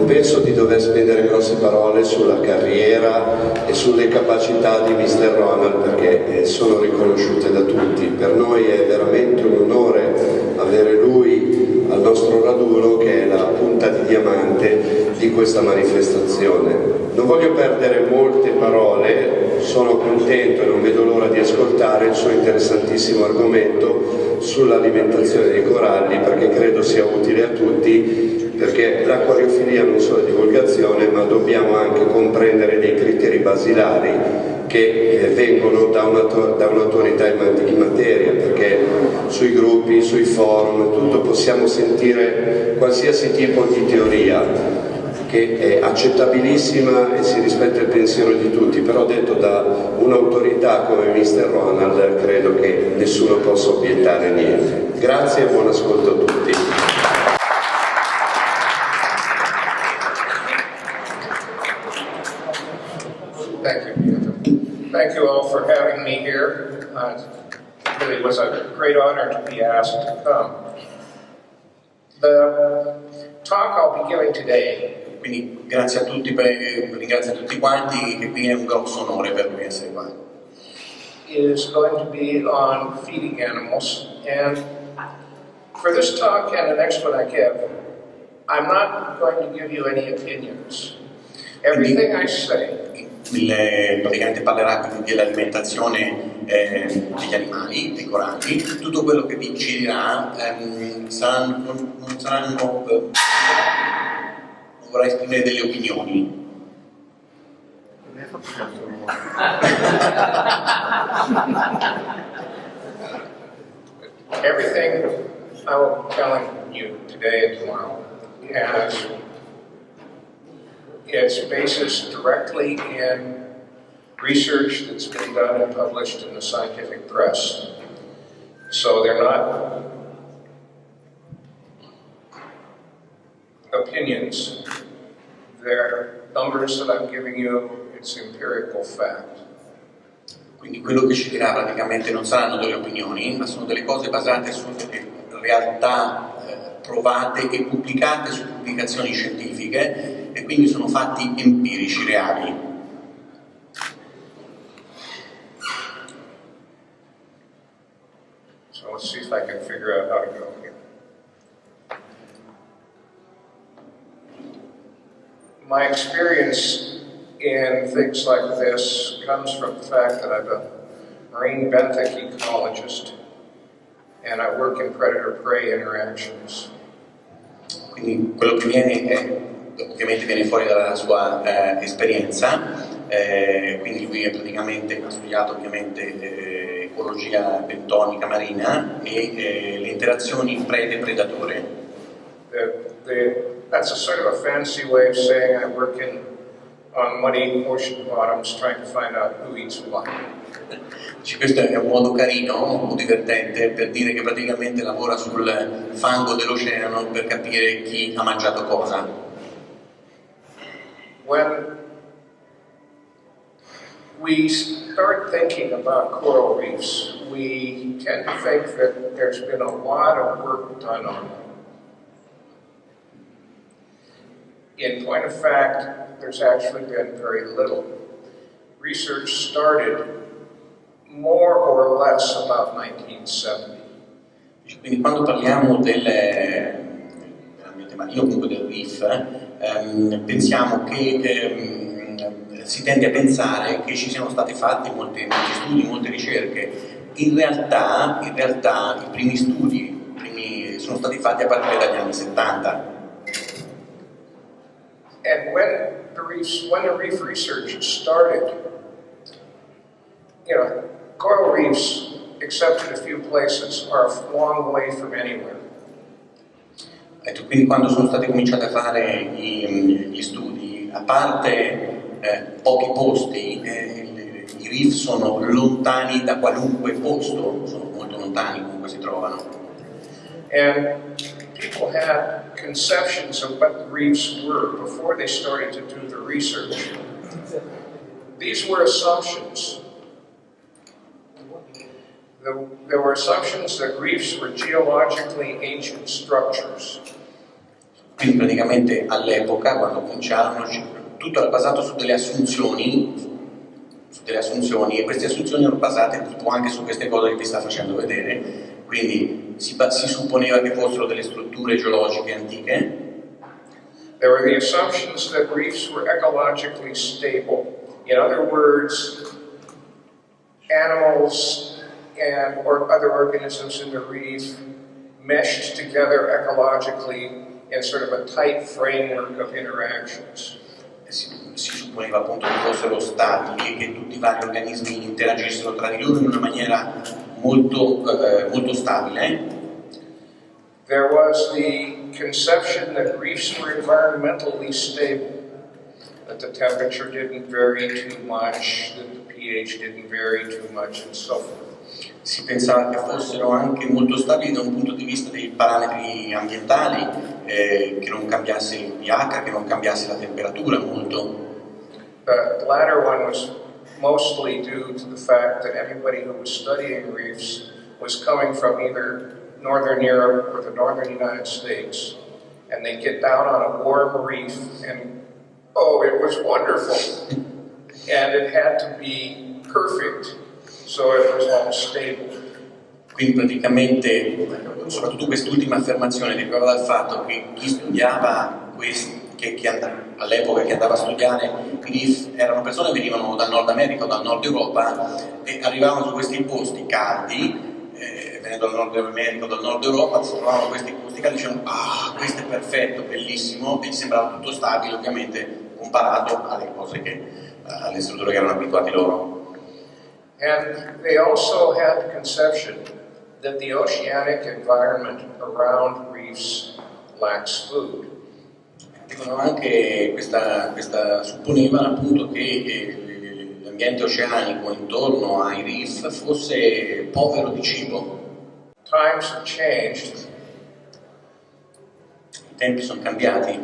penso di dover spendere grosse parole sulla carriera e sulle capacità di Mr. Ronald, perché sono riconosciute da tutti. Per noi è veramente un onore avere lui al nostro raduno, che è la punta di diamante di questa manifestazione. Non voglio perdere molte parole, sono contento e non vedo l'ora di ascoltare il suo interessantissimo argomento sull'alimentazione dei coralli, perché credo sia utile a tutti, perché l'acquariofilia non solo è divulgazione, ma dobbiamo anche comprendere dei criteri basilari che vengono da un'autorità in materia, perché sui gruppi, sui forum, tutto possiamo sentire qualsiasi tipo di teoria che è accettabilissima e si rispetta il pensiero di tutti, però detto da un'autorità come Mr. Ronald credo che nessuno possa obiettare niente. Grazie e buon ascolto a tutti. Thank you all for having me here. It really was a great honor to be asked to come. The talk I'll be giving today, quindi grazie a tutti, ringrazio a tutti quanti, e qui è un grosso onore per me essere qua. Is going to be on feeding animals, and for this talk and the next one I give, I'm not going to give you any opinions. Everything I say praticamente parlerà quindi dell'alimentazione degli animali, dei coralli. Tutto quello che vi dirà non vorrà esprimere delle opinioni. Everything I will be telling you today and tomorrow has its basis directly in research that's been done and published in the scientific press. So they're not opinions. They're numbers that I'm giving you, it's empirical fact. Quindi quello che ci dirà praticamente non saranno delle opinioni, ma sono delle cose basate su delle realtà provate e pubblicate su pubblicazioni scientifiche, e quindi sono fatti empirici, reali. So let's see if I can figure out how to go here. My experience in things like this comes from the fact that I'm a marine benthic ecologist and I work in predator-prey interactions. Quindi quello che ovviamente viene fuori dalla sua esperienza, quindi lui praticamente ha studiato ovviamente ecologia bentonica marina e le interazioni prede-predatore. That's a sort of a fancy way of saying I work on muddy ocean bottoms trying to find out who eats what. Questo è un modo carino, un po' divertente, per dire che praticamente lavora sul fango dell'oceano per capire chi ha mangiato cosa. When we start thinking about coral reefs, we tend to think that there's been a lot of work done on them. In point of fact, there's actually been very little. Research started more or less about 1970. Quindi quando parliamo dell'ambiente marino, comunque del reef, pensiamo che si tende a pensare che ci siano stati fatti molti studi, molte ricerche. In realtà i primi studi sono stati fatti a partire dagli anni 70. And when the reef research started, coral reefs, except in a few places, are a long way from anywhere. Quindi quando sono stati cominciati a fare gli studi, a parte pochi posti, i reef sono lontani da qualunque posto, sono molto lontani, comunque si trovano. And people had conceptions of what the reefs were before they started to do the research. These were assumptions. There were assumptions that reefs were geologically ancient structures. Quindi praticamente all'epoca, quando cominciarono, tutto era basato su delle assunzioni e queste assunzioni erano basate tipo anche su queste cose che vi sta facendo vedere. Quindi si supponeva che fossero delle strutture geologiche antiche. There were the assumptions that reefs were ecologically stable. In other words, animals or other organisms in the reef meshed together ecologically in sort of a tight framework of interactions. Si supponeva appunto che fossero stabili e che tutti i vari organismi interagissero tra di loro in una maniera molto stabile. There was the conception that reefs were environmentally stable, that the temperature didn't vary too much, that the pH didn't vary too much, and so forth. Si pensava che fossero anche molto stabili da un punto di vista dei parametri ambientali, che non cambiasse il pH, che non cambiasse la temperatura molto. The latter one was mostly due to the fact that anybody who was studying reefs was coming from either Northern Europe or the Northern United States, and they'd get down on a warm reef and, oh, it was wonderful. And it had to be perfect, so it was all stable. Quindi praticamente, soprattutto quest'ultima affermazione deriva dal fatto che chi studiava all'epoca che andava a studiare i reef erano persone che venivano dal Nord America o dal Nord Europa e arrivavano su questi posti caldi, venendo dal Nord America o dal Nord Europa, si trovavano questi posti caldi e dicevano questo è perfetto, bellissimo, e gli sembrava tutto stabile, ovviamente comparato alle strutture che erano abituati loro. And they also had the conception that the oceanic environment around reefs lacks food. Dicono anche supponevano appunto che l'ambiente oceanico intorno ai reef fosse povero di cibo. Times have changed. I tempi sono cambiati.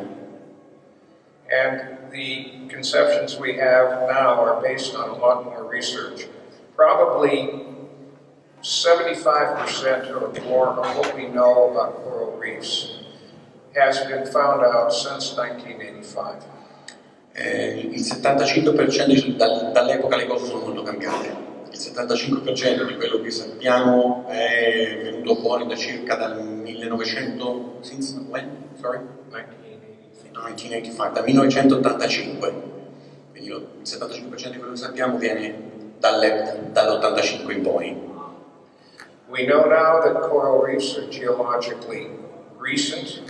And the conceptions we have now are based on a lot more research. Probably 75% or more of what we know about coral reefs has been found out since 1985. Il 75% dall'epoca le cose sono molto cambiate. Il 75% di quello che sappiamo è venuto fuori da circa dal 1900, since when? Sorry? 1985, dal 1985. Quindi il 75% di quello che sappiamo viene dall'85 in poi. We know now that coral reefs are geologically recent.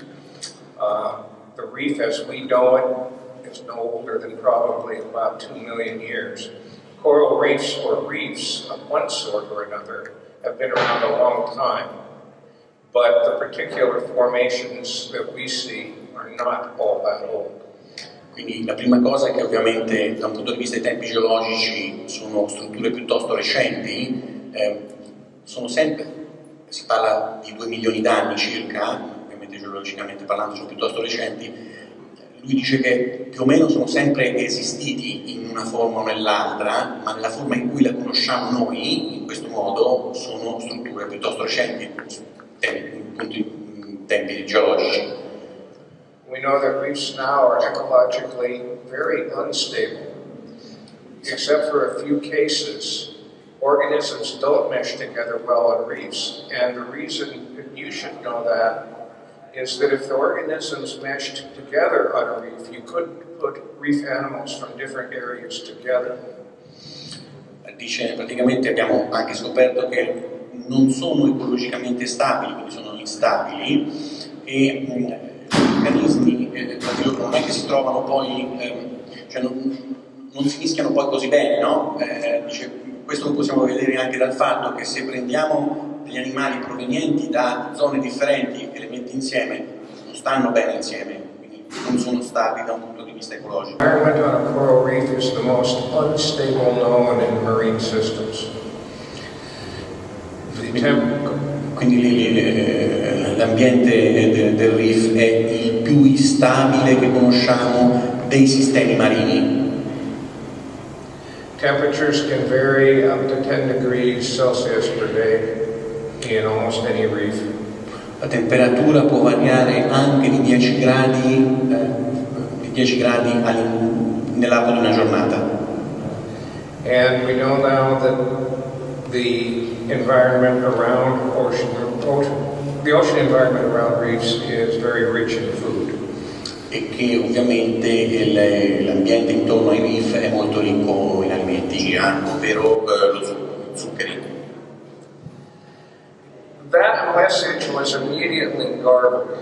The reef as we know it is no older than probably about 2 million years. Coral reefs or reefs of one sort or another have been around a long time, but the particular formations that we see are not all that old. Quindi la prima cosa è che ovviamente da un punto di vista dei tempi geologici sono strutture piuttosto recenti, si parla di 2 milioni d'anni circa, ovviamente geologicamente parlando sono piuttosto recenti. Lui dice che più o meno sono sempre esistiti in una forma o nell'altra, ma nella forma in cui la conosciamo noi, in questo modo, sono strutture piuttosto recenti, tempi geologici. We know that reefs now are ecologically very unstable. Except for a few cases, organisms don't mesh together well on reefs. And the reason that you should know that is that if the organisms meshed together on a reef, you couldn't put reef animals from different areas together. Dice, praticamente abbiamo anche scoperto che non sono ecologicamente stabili, quindi sono instabili, e gli organismi tra di loro non è che si trovano poi, non si mischiano poi così bene, no? Dice, questo lo possiamo vedere anche dal fatto che se prendiamo degli animali provenienti da zone differenti e le metti insieme, non stanno bene insieme, quindi non sono stabili da un punto di vista ecologico. The environment on a coral reef is the most unstable known in marine systems. Quindi l'ambiente del reef è il più instabile che conosciamo dei sistemi marini. Temperatures can vary up to 10 degrees Celsius per day in almost any reef. La temperatura può variare anche di 10 gradi, nell'arco di una giornata. And we know now that the environment around the ocean environment around reefs is very rich in food. E che ovviamente l'ambiente intorno ai reef è molto ricco in alimenti, ovvero lo zuccheri. That message was immediately garbled.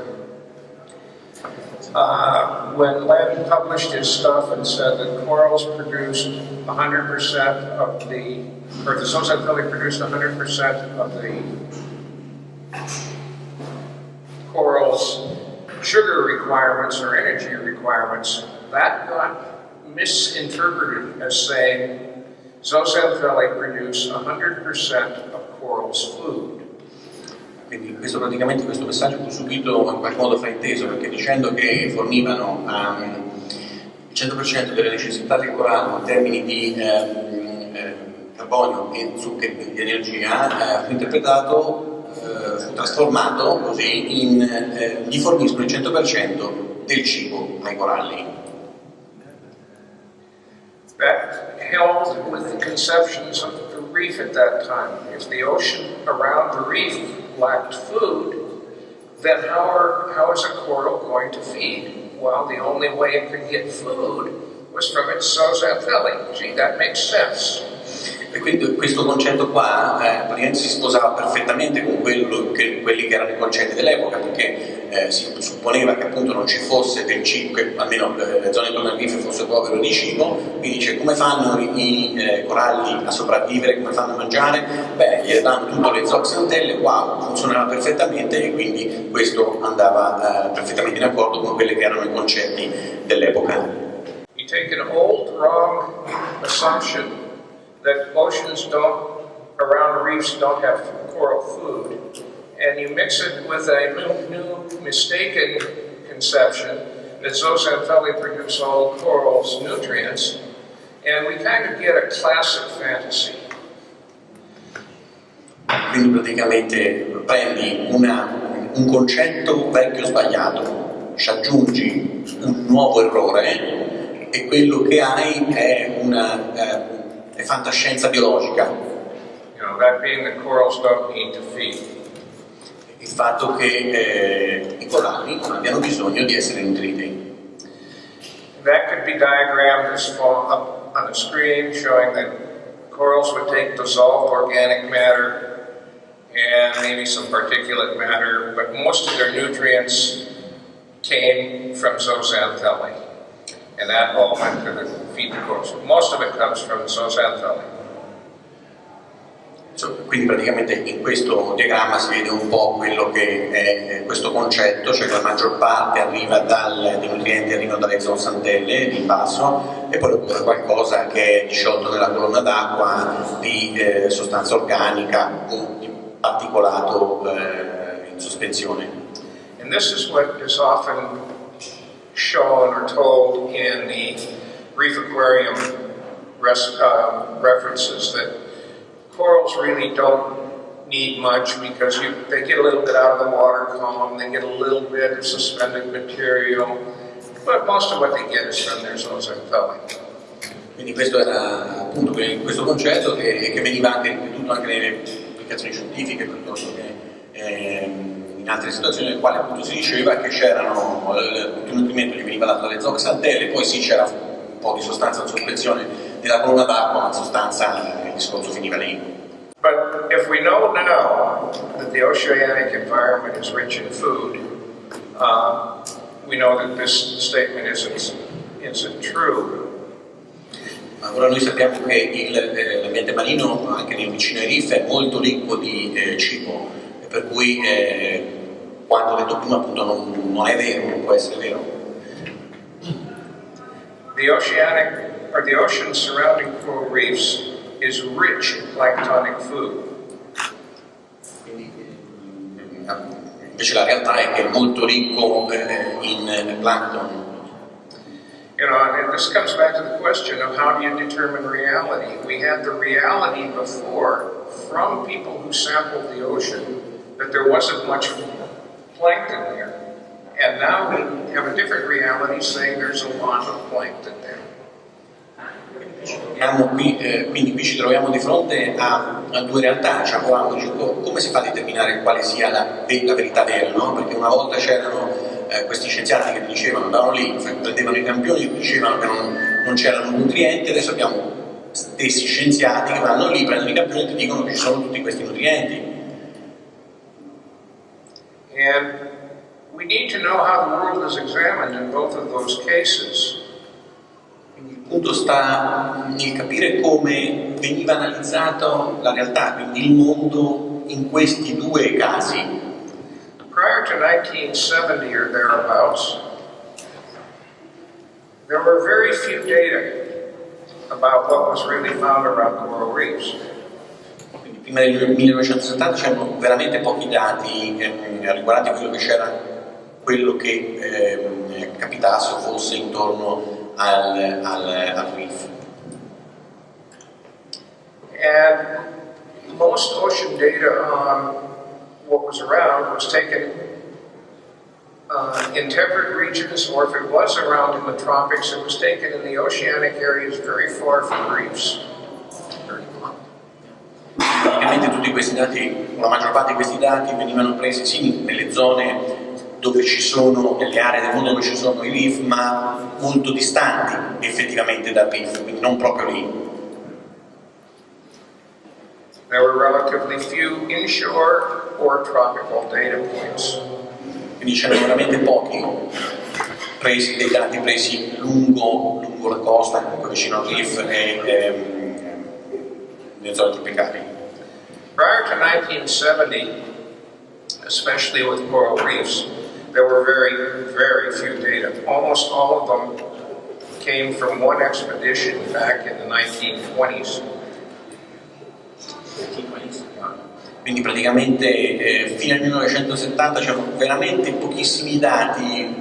When Len published his stuff and said that corals produced 100% of the zooxanthellae produced 100% of the corals' sugar requirements or energy requirements, that got misinterpreted as saying zooxanthellae produce 100% of corals' food. Quindi questo messaggio fu subito in qualche modo frainteso, perché dicendo che fornivano il 100% delle necessità del corallo in termini di carbonio e zuccheri di energia, fu interpretato, fu trasformato così in gli forniscono il 100% del cibo ai coralli. That held with the conceptions of the reef at that time. If the ocean around the reef lacked food, then how is a coral going to feed? Well, the only way it could get food was from its zooxanthellae. Gee, that makes sense. E quindi questo concetto qua praticamente si sposava perfettamente con quelli che erano i concetti dell'epoca, perché si supponeva che appunto non ci fosse del cibo, che almeno le zone intorno al reef fosse povero di cibo, quindi dice come fanno i coralli a sopravvivere, come fanno a mangiare? Beh, gli danno tutte le zooxanthelle, wow, funzionava perfettamente, e quindi questo andava perfettamente in accordo con quelli che erano i concetti dell'epoca. You take an old wrong assumption that oceans around reefs don't have coral food, and you mix it with a new mistaken conception that zooxanthellae produce all corals' nutrients, and we kind of get a classic fantasy. Quindi praticamente prendi un concetto vecchio sbagliato, ci aggiungi un nuovo errore e quello che hai è è fantascienza biologica. You know, that being that corals don't need to feed. Il fatto che i coralli non abbiano bisogno di essere nutriti. That could be diagrammed as up on the screen, showing that corals would take dissolved organic matter and maybe some particulate matter, but most of their nutrients came from zooxanthellae. And that all went to feed the corals. Most of it comes from zooxanthellae. Quindi praticamente in questo diagramma si vede un po' quello che è questo concetto, cioè che la maggior parte arriva dei nutrienti arrivano dalle zooxanthelle in basso, e poi dopo qualcosa che è disciolto nella colonna d'acqua di sostanza organica o di particolato in sospensione. And this is what is often shown or told in the reef aquarium references, that corals really don't need much because they get a little bit out of the water column, they get a little bit of suspended material, but most of what they get is from their zooxanthellae. Quindi questo era appunto questo concetto che veniva anche ripetuto anche nelle pubblicazioni scientifiche, piuttosto che in altre situazioni nelle quali appunto si diceva che c'erano il nutrimento gli veniva dato dalle zooxanthelle, poi sì c'era un po' di sostanza in sospensione nella colonna d'acqua, ma in sostanza il discorso finiva lì. But if we know now that the oceanic environment is rich in food, we know that this statement isn't true. Ora noi sappiamo che l'ambiente marino, anche vicino ai reef, è molto ricco di cibo, per cui quanto detto prima appunto non è vero, non può essere vero. The ocean surrounding coral reefs is rich in planktonic food. Quindi, invece la realtà è che è molto ricco in plankton. You know, and this comes back to the question of how do you determine reality? We had the reality before from people who sampled the ocean that there wasn't much plankton there. And now we have a different reality saying there's a lot of plankton there. Quindi qui ci troviamo di fronte a due realtà, cioè come si fa a determinare quale sia la verità vera, no? Perché una volta c'erano questi scienziati che dicevano, andavano lì, prendevano i campioni e dicevano che non c'erano nutrienti, adesso abbiamo stessi scienziati che vanno lì, prendono i campioni e ti dicono che ci sono tutti questi nutrienti. And we need to know how the world is examined in both of those cases. Il punto sta nel capire come veniva analizzato la realtà, quindi il mondo in questi due casi. Prior to 1970 or thereabouts, there were very few data about what was really found around coral reefs. Quindi prima del 1970 c'erano veramente pochi dati riguardanti quello che capitasse o fosse intorno al reef. And most ocean data on what was around was taken in temperate regions, or if it was around in the tropics, it was taken in the oceanic areas very far from reefs. Ovviamente tutti questi dati, la maggior parte di questi dati venivano presi sì nelle zone dove ci sono, nelle aree del mondo dove ci sono i reef, ma molto distanti effettivamente dal reef, quindi non proprio lì. There were relatively few inshore or tropical data points. Quindi c'erano veramente pochi dei dati presi lungo la costa, comunque vicino al reef e nelle zone tropicali. Prior to 1970, especially with coral reefs, there were very, very few data. Almost all of them came from one expedition back in the 1920s. Quindi praticamente fino al 1970 c'erano veramente pochissimi dati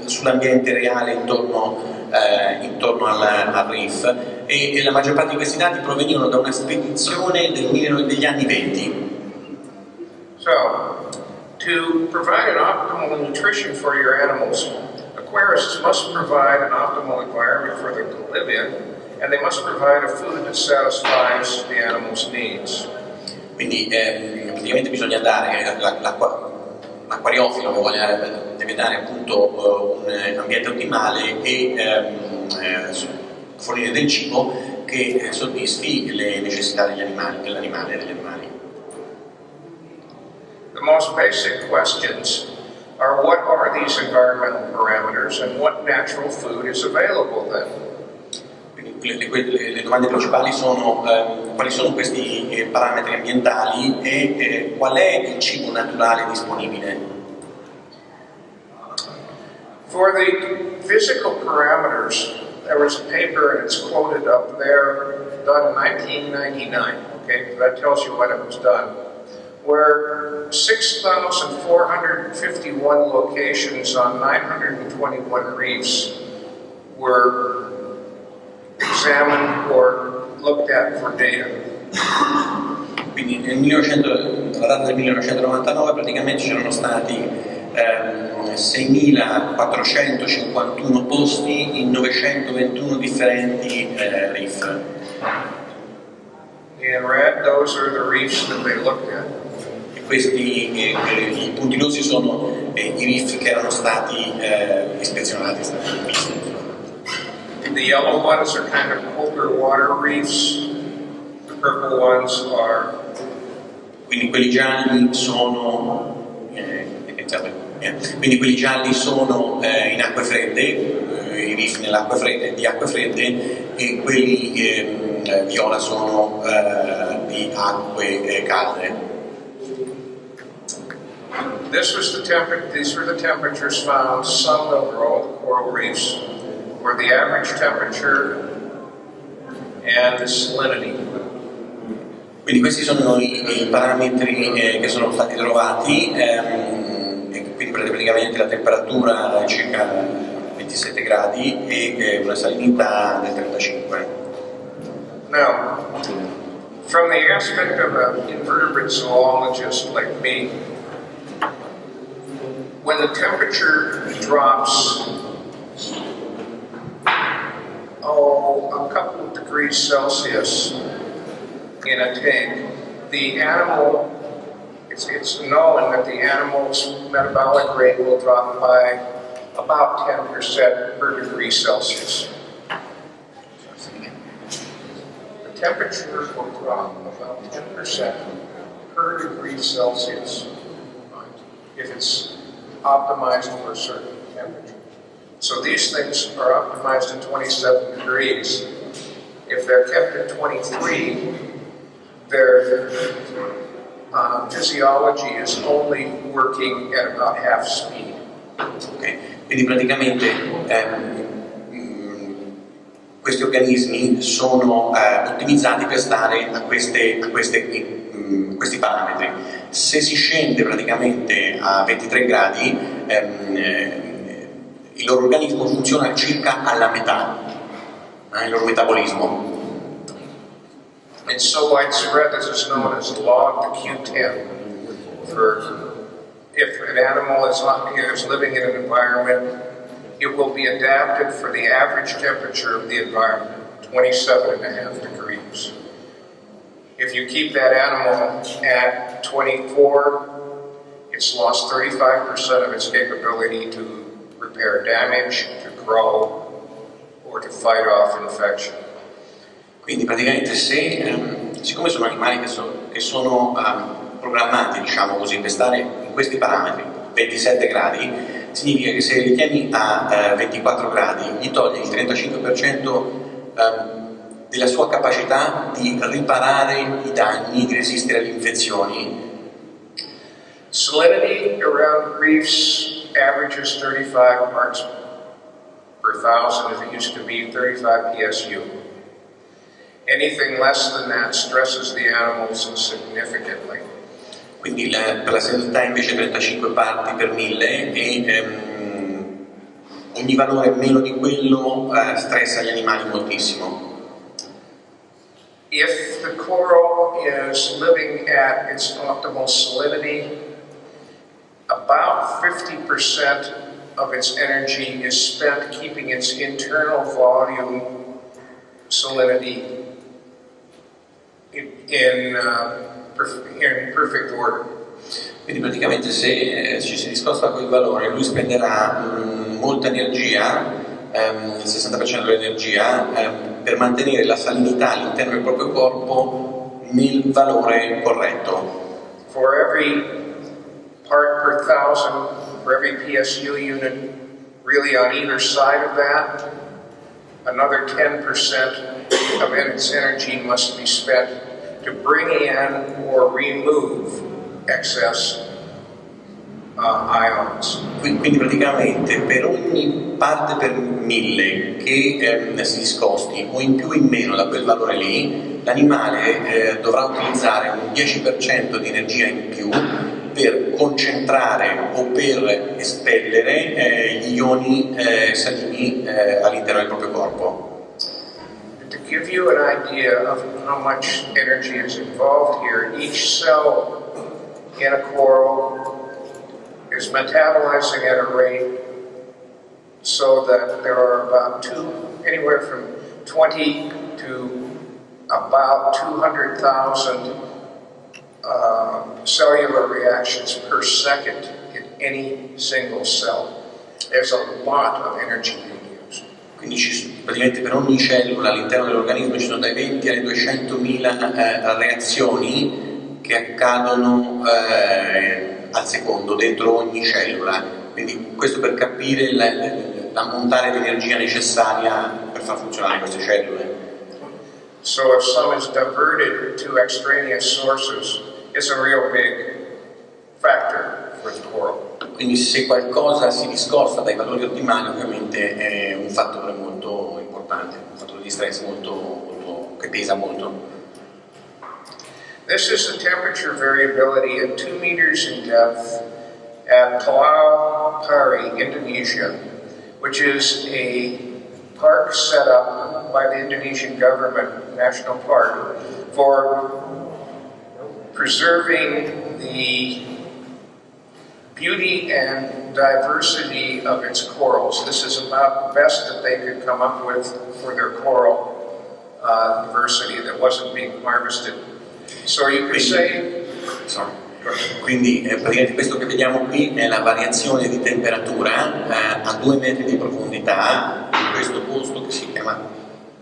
sull'ambiente reale intorno al reef e la maggior parte di questi dati provenivano da una spedizione degli anni 20. So, to provide an optimal nutrition for your animals, aquarists must provide an optimal environment for them to live in, and they must provide a food that satisfies the animals' needs. Quindi praticamente bisogna dare, l'acquariofilo che deve dare appunto un ambiente ottimale e fornire del cibo che soddisfi le necessità dell'animale. The most basic questions are what are these environmental parameters and what natural food is available then? Le domande principali sono quali sono questi parametri ambientali e qual è il cibo naturale disponibile. For the physical parameters, there was a paper, and it's quoted up there, done in 1999, okay, that tells you when it was done, where 6,451 locations on 921 reefs were examined or looked at for data. Quindi alla data del 1999 praticamente c'erano stati 6.451 posti in 921 differenti reef. In red, those are the reefs that they looked at. E questi i punti rossi sono i reef che erano stati ispezionati, stati visti. The yellow ones are kind of colder water reefs. The purple ones are. Quindi quelli gialli sono in acque fredde, i reef di acque fredde, e quelli viola sono di acque calde. These were the temperatures found sun over all the coral reefs, where the average temperature and the salinity. Quindi questi sono i parametri che sono stati trovati, e quindi praticamente la temperatura è circa 27 gradi e una salinità del 35. Now, from the aspect of an invertebrate zoologist like me, when the temperature drops, a couple of degrees Celsius in a tank, the animal, it's known that the animal's metabolic rate will drop by about 10% per degree Celsius. The temperature will drop about 10% per degree Celsius if it's optimized for a certain temperature. So these things are optimized at 27 degrees. If they're kept at 23, their physiology is only working at about half speed. Okay. Quindi praticamente questi organismi sono ottimizzati per stare a questi parametri. Se si scende praticamente a 23 gradi, il loro organismo funziona circa alla metà, il loro metabolismo. It's so widespread that it's known as log the Q10. If an animal is living in an environment, it will be adapted for the average temperature of the environment, 27.5 degrees. If you keep that animal at 24, it's lost 35% of its capability to repair damage, to grow, or to fight off infection. Quindi praticamente siccome sono animali che sono programmati, diciamo così, per stare in questi parametri, 27 gradi, significa che se li tieni a 24 gradi gli togli il 35% della sua capacità di riparare i danni, di resistere alle infezioni. Salinity around reefs averages 35 parts per thousand, as it used to be 35 PSU. Anything less than that stresses the animals significantly. Quindi per la salinità invece 35 parti per 1000 e ogni valore meno di quello stressa gli animali moltissimo. If the coral is living at its optimal salinity, about 50% of its energy is spent keeping its internal volume salinity in perfect order. Quindi praticamente se ci si discosta quel valore lui spenderà molta energia, il 60% dell'energia, per mantenere la salinità all'interno del proprio corpo nel valore corretto. For every part per thousand, for every PSU unit, really on either side of that, another 10% of its energy must be spent to bring in or remove excess ions. Quindi praticamente per ogni parte per 1000 che si discosti o in più o in meno da quel valore lì, l'animale dovrà utilizzare un 10% di energia in più per concentrare o per espellere gli ioni salini all'interno del proprio corpo. To give you an idea of how much energy is involved here, each cell in a coral is metabolizing at a rate so that there are about anywhere from 20 to about 200,000 cellular reactions per second in any single cell. There's a lot of energy being used. Quindi praticamente per ogni cellula all'interno dell'organismo ci sono dai 20 alle 200.000 reazioni che accadono al secondo dentro ogni cellula. Quindi questo per capire l'ammontare di energia necessaria per far funzionare queste cellule. So if some is diverted to extraneous sources, it's a real big factor for the coral. Quindi se qualcosa si discosta dai valori ottimali ovviamente è un fattore molto importante, un fattore di stress molto che pesa molto. This is the temperature variability at 2 meters in depth at Pulau Pari, Indonesia, which is a park set up by the Indonesian government, national park, for preserving the beauty and diversity of its corals. This is about the best that they could come up with for their coral diversity that wasn't being harvested. So you could say... Quindi praticamente questo che vediamo qui è la variazione di temperatura a 2 metri di profondità in questo posto che si chiama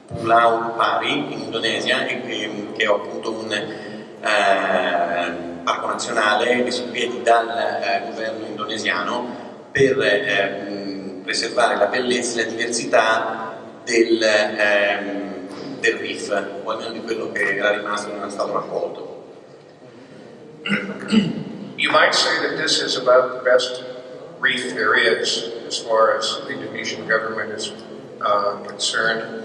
Pulau Pari in Indonesia e che è appunto un parco nazionale che si vede dal governo indonesiano per preservare la bellezza e la diversità del reef, o almeno di quello che era rimasto e non è stato raccolto. You might say that this is about the best reef there is as far as the Indonesian government is concerned.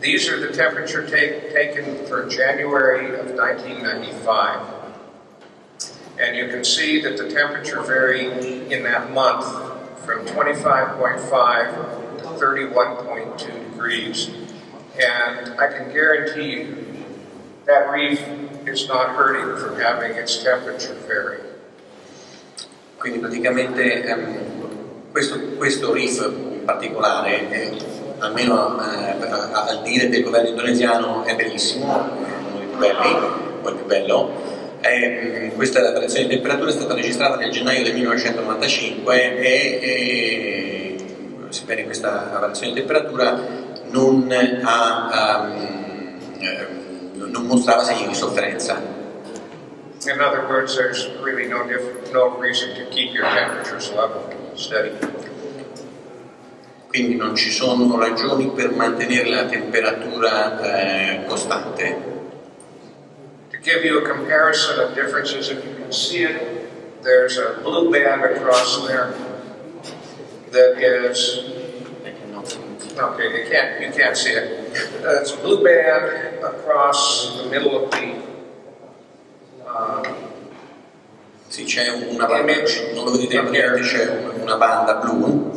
These are the temperature taken for January of 1995. And you can see that the temperature varied in that month from 25.5 to 31.2 degrees. And I can guarantee you that reef is not hurting from having its temperature vary. Quindi praticamente questo reef in particolare, almeno al dire del governo indonesiano, è bellissimo, uno dei più belli, o il più bello. Questa variazione di temperatura è stata registrata nel gennaio del 1995 e sebbene questa variazione di temperatura non mostrava segni di sofferenza. In other words, there's really no reason to keep your temperatures level steady. Quindi non ci sono ragioni per mantenere la temperatura costante. To give you a comparison of differences, if you can see it, there's a blue band across there that is... Okay, you can't see it. It's a blue band across the middle of the sì, c'è una banda, non lo vedete praticamente, c'è una banda blu.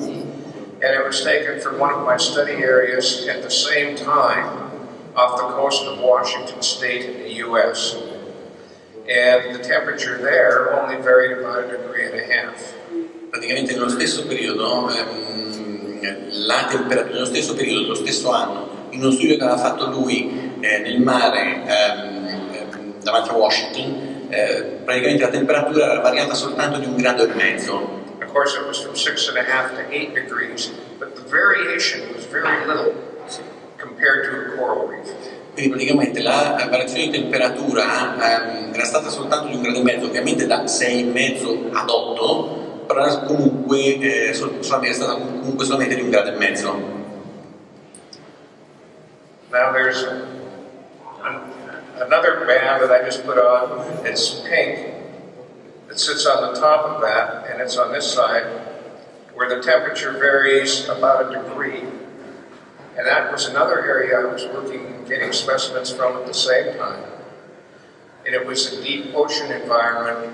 And it was taken from one of my study areas at the same time off the coast of Washington State in the U.S. And the temperature there only varied about 1.5 degrees. Praticamente nello stesso periodo, la temperatura, nello stesso periodo, nello stesso anno, in uno studio che aveva fatto lui nel mare davanti a Washington, praticamente la temperatura era variata soltanto di 1,5 gradi. Of course, it was from 6.5 to 8 degrees, but the variation was very little compared to a coral reef. Quindi praticamente la variazione di temperatura era stata soltanto di 1,5 gradi, ovviamente da 6,5 ad 8, però era comunque è stata comunque solamente di 1,5 gradi. Now there's another band that I just put on. It's pink. It sits on the top of that, and it's on this side, where the temperature varies about 1 degree. And that was another area I was working, getting specimens from at the same time. And it was a deep ocean environment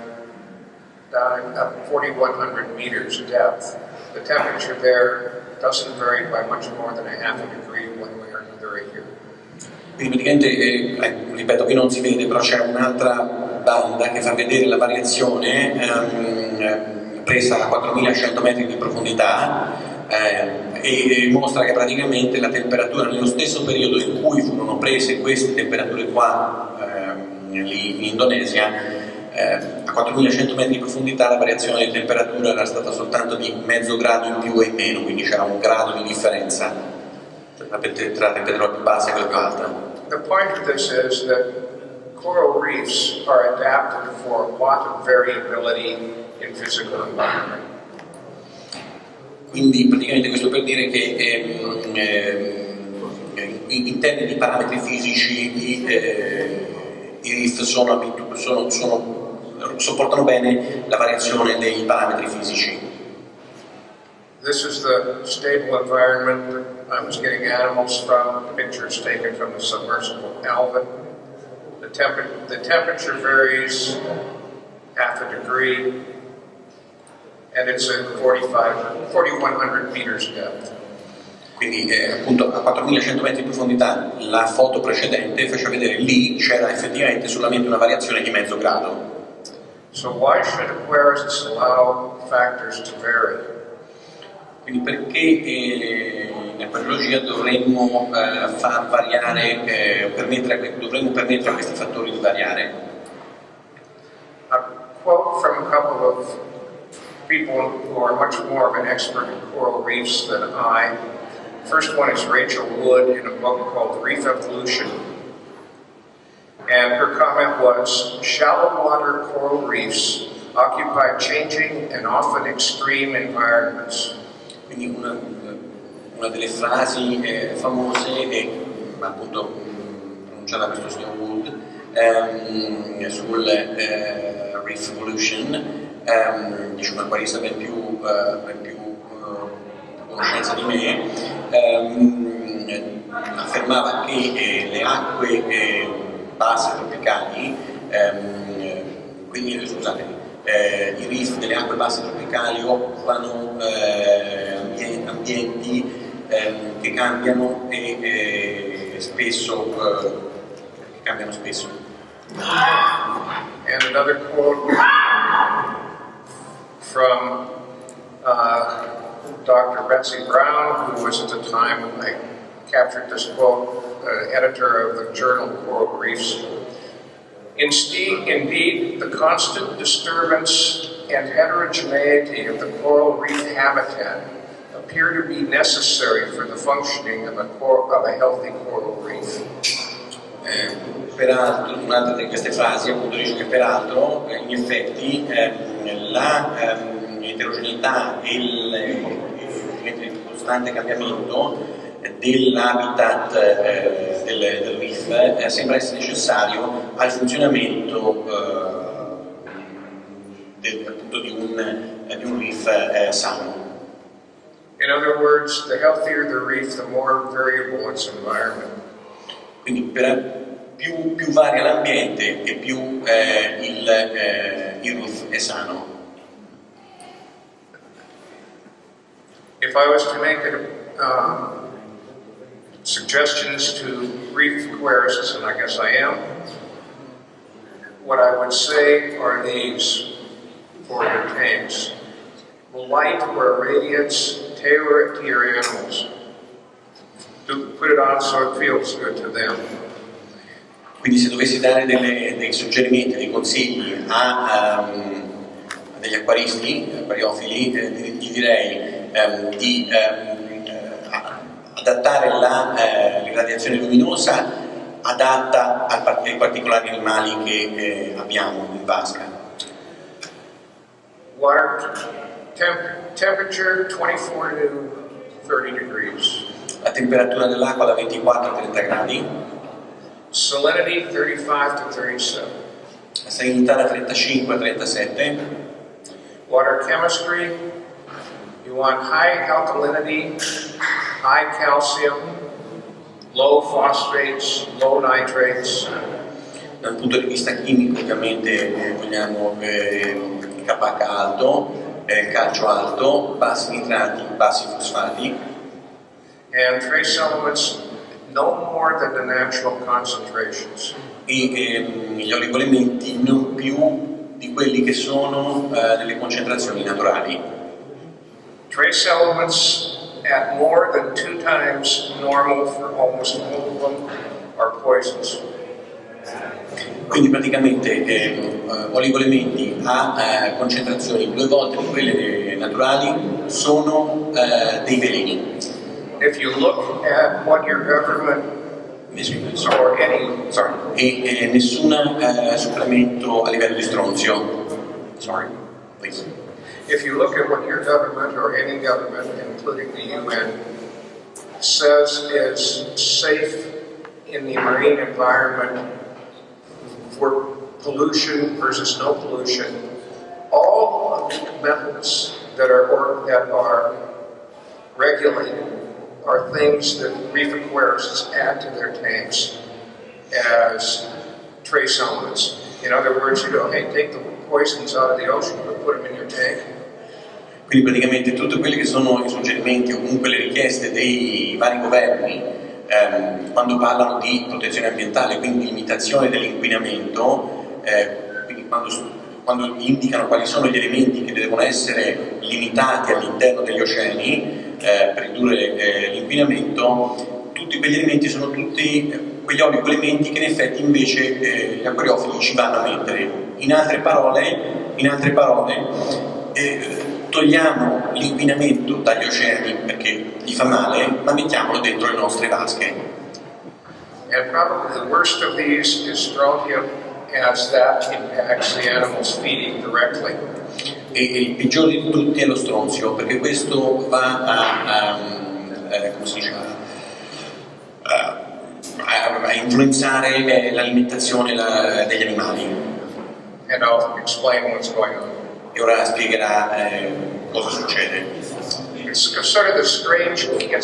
down at 4,100 meters depth. The temperature there doesn't vary by much more than 0.5 degree one way or another right here. Quindi praticamente, ripeto, qui non si vede, però c'è un'altra banda che fa vedere la variazione presa a 4.100 metri di profondità e mostra che praticamente la temperatura nello stesso periodo in cui furono prese queste temperature qua lì in Indonesia, a 4.100 metri di profondità la variazione di temperatura era stata soltanto di 0,5 grado in più o in meno, quindi c'era 1 grado di differenza tra la temperatura più bassa e quella più alta. The point of this is that coral reefs are adapted for a lot of variability in physical environment. Quindi praticamente questo per dire che in termini di parametri fisici i reef sopportano bene la variazione dei parametri fisici. This is the stable environment that I was getting animals from, pictures taken from the submersible Alvin. The temperature varies 0.5 degree, and it's at 4,100 meters depth. Quindi appunto a 4.100 metri di profondità la foto precedente faceva vedere lì c'era effettivamente solamente una variazione di 0,5 grado. So why should aquarists allow factors to vary? Quindi perché in acquariologia dovremmo far variare, dovremmo permettere a questi fattori di variare? A quote from a couple of people who are much more of an expert in coral reefs than I. First one is Rachel Wood in a book called Reef Evolution. And her comment was, shallow water coral reefs occupy changing and often extreme environments. Quindi una delle frasi famose è appunto pronunciata da questo signor Wood sul Reef Evolution, dice un acquarista ben più conoscenza di me, affermava che le acque basse tropicali, quindi scusate, i reef delle acque basse tropicali occupano ambienti che cambiano e spesso. And another quote from Dr. Betsy Brown, who was at the time when I captured this quote, editor of the journal Coral Reefs. Indeed, the constant disturbance and heterogeneity of the coral reef habitat appear to be necessary for the functioning of a healthy coral reef. Peraltro, un'altra di queste frasi appunto dice che peraltro in effetti la eterogeneità e il costante cambiamento dell'habitat del reef sembra essere necessario al funzionamento appunto di un reef sano. In other words, the healthier the reef, the more variable its environment. Quindi più varia l'ambiente e più il reef è sano. If I was to make suggestions to reef aquarists, and I guess I am, what I would say are these for your tanks. Light or radiance, tailor it to your animals. Put it on so it feels good to them. Quindi se dovessi dare dei suggerimenti, dei consigli a degli acquariofili, gli direi di adattare l'irradiazione luminosa adatta ai particolari animali che abbiamo in vasca. Water temperature 24 to 30 degrees. La temperatura dell'acqua da 24 a 30 gradi. Salinity 35 to 37. La salinità da 35 a 37. Water chemistry, you want high alkalinity, high calcium, low phosphates, low nitrates. Dal punto di vista chimico ovviamente vogliamo pH alto, calcio alto, bassi nitrati, bassi fosfati. And trace elements no more than the natural concentrations. E gli oligoelementi non più di quelli che sono nelle concentrazioni naturali. Trace elements at more than 2 times normal for almost all of them are poisons. Quindi praticamente oligoelementi a concentrazioni 2 volte di quelle naturali sono dei veleni. If you look at what your government or any e nessun supplemento a livello di stronzio. Sorry, please. If you look at what your government or any government, including the UN, says is safe in the marine environment for pollution versus no pollution, all of the methods that are regulated are things that reef aquarists add to their tanks as trace elements. In other words, you go, hey, take the poisons out of the ocean, but put them in your tank. Quindi praticamente tutti quelli che sono i suggerimenti o comunque le richieste dei vari governi quando parlano di protezione ambientale, quindi limitazione dell'inquinamento, quindi quando quando indicano quali sono gli elementi che devono essere limitati all'interno degli oceani per ridurre l'inquinamento, tutti quegli elementi sono tutti quegli oligoelementi che in effetti invece gli acquariofili ci vanno a mettere. In altre parole, togliamo l'inquinamento dagli oceani perché gli fa male, ma mettiamolo dentro le nostre vasche. And probably the worst of these is strontium, as that impacts the animals feeding directly. E il peggiore di tutti è lo stronzio, perché questo va come si dice, a influenzare l'alimentazione degli animali. And I'll explain what's going on. E ora spiegherà cosa succede. It's sort of the strange, like a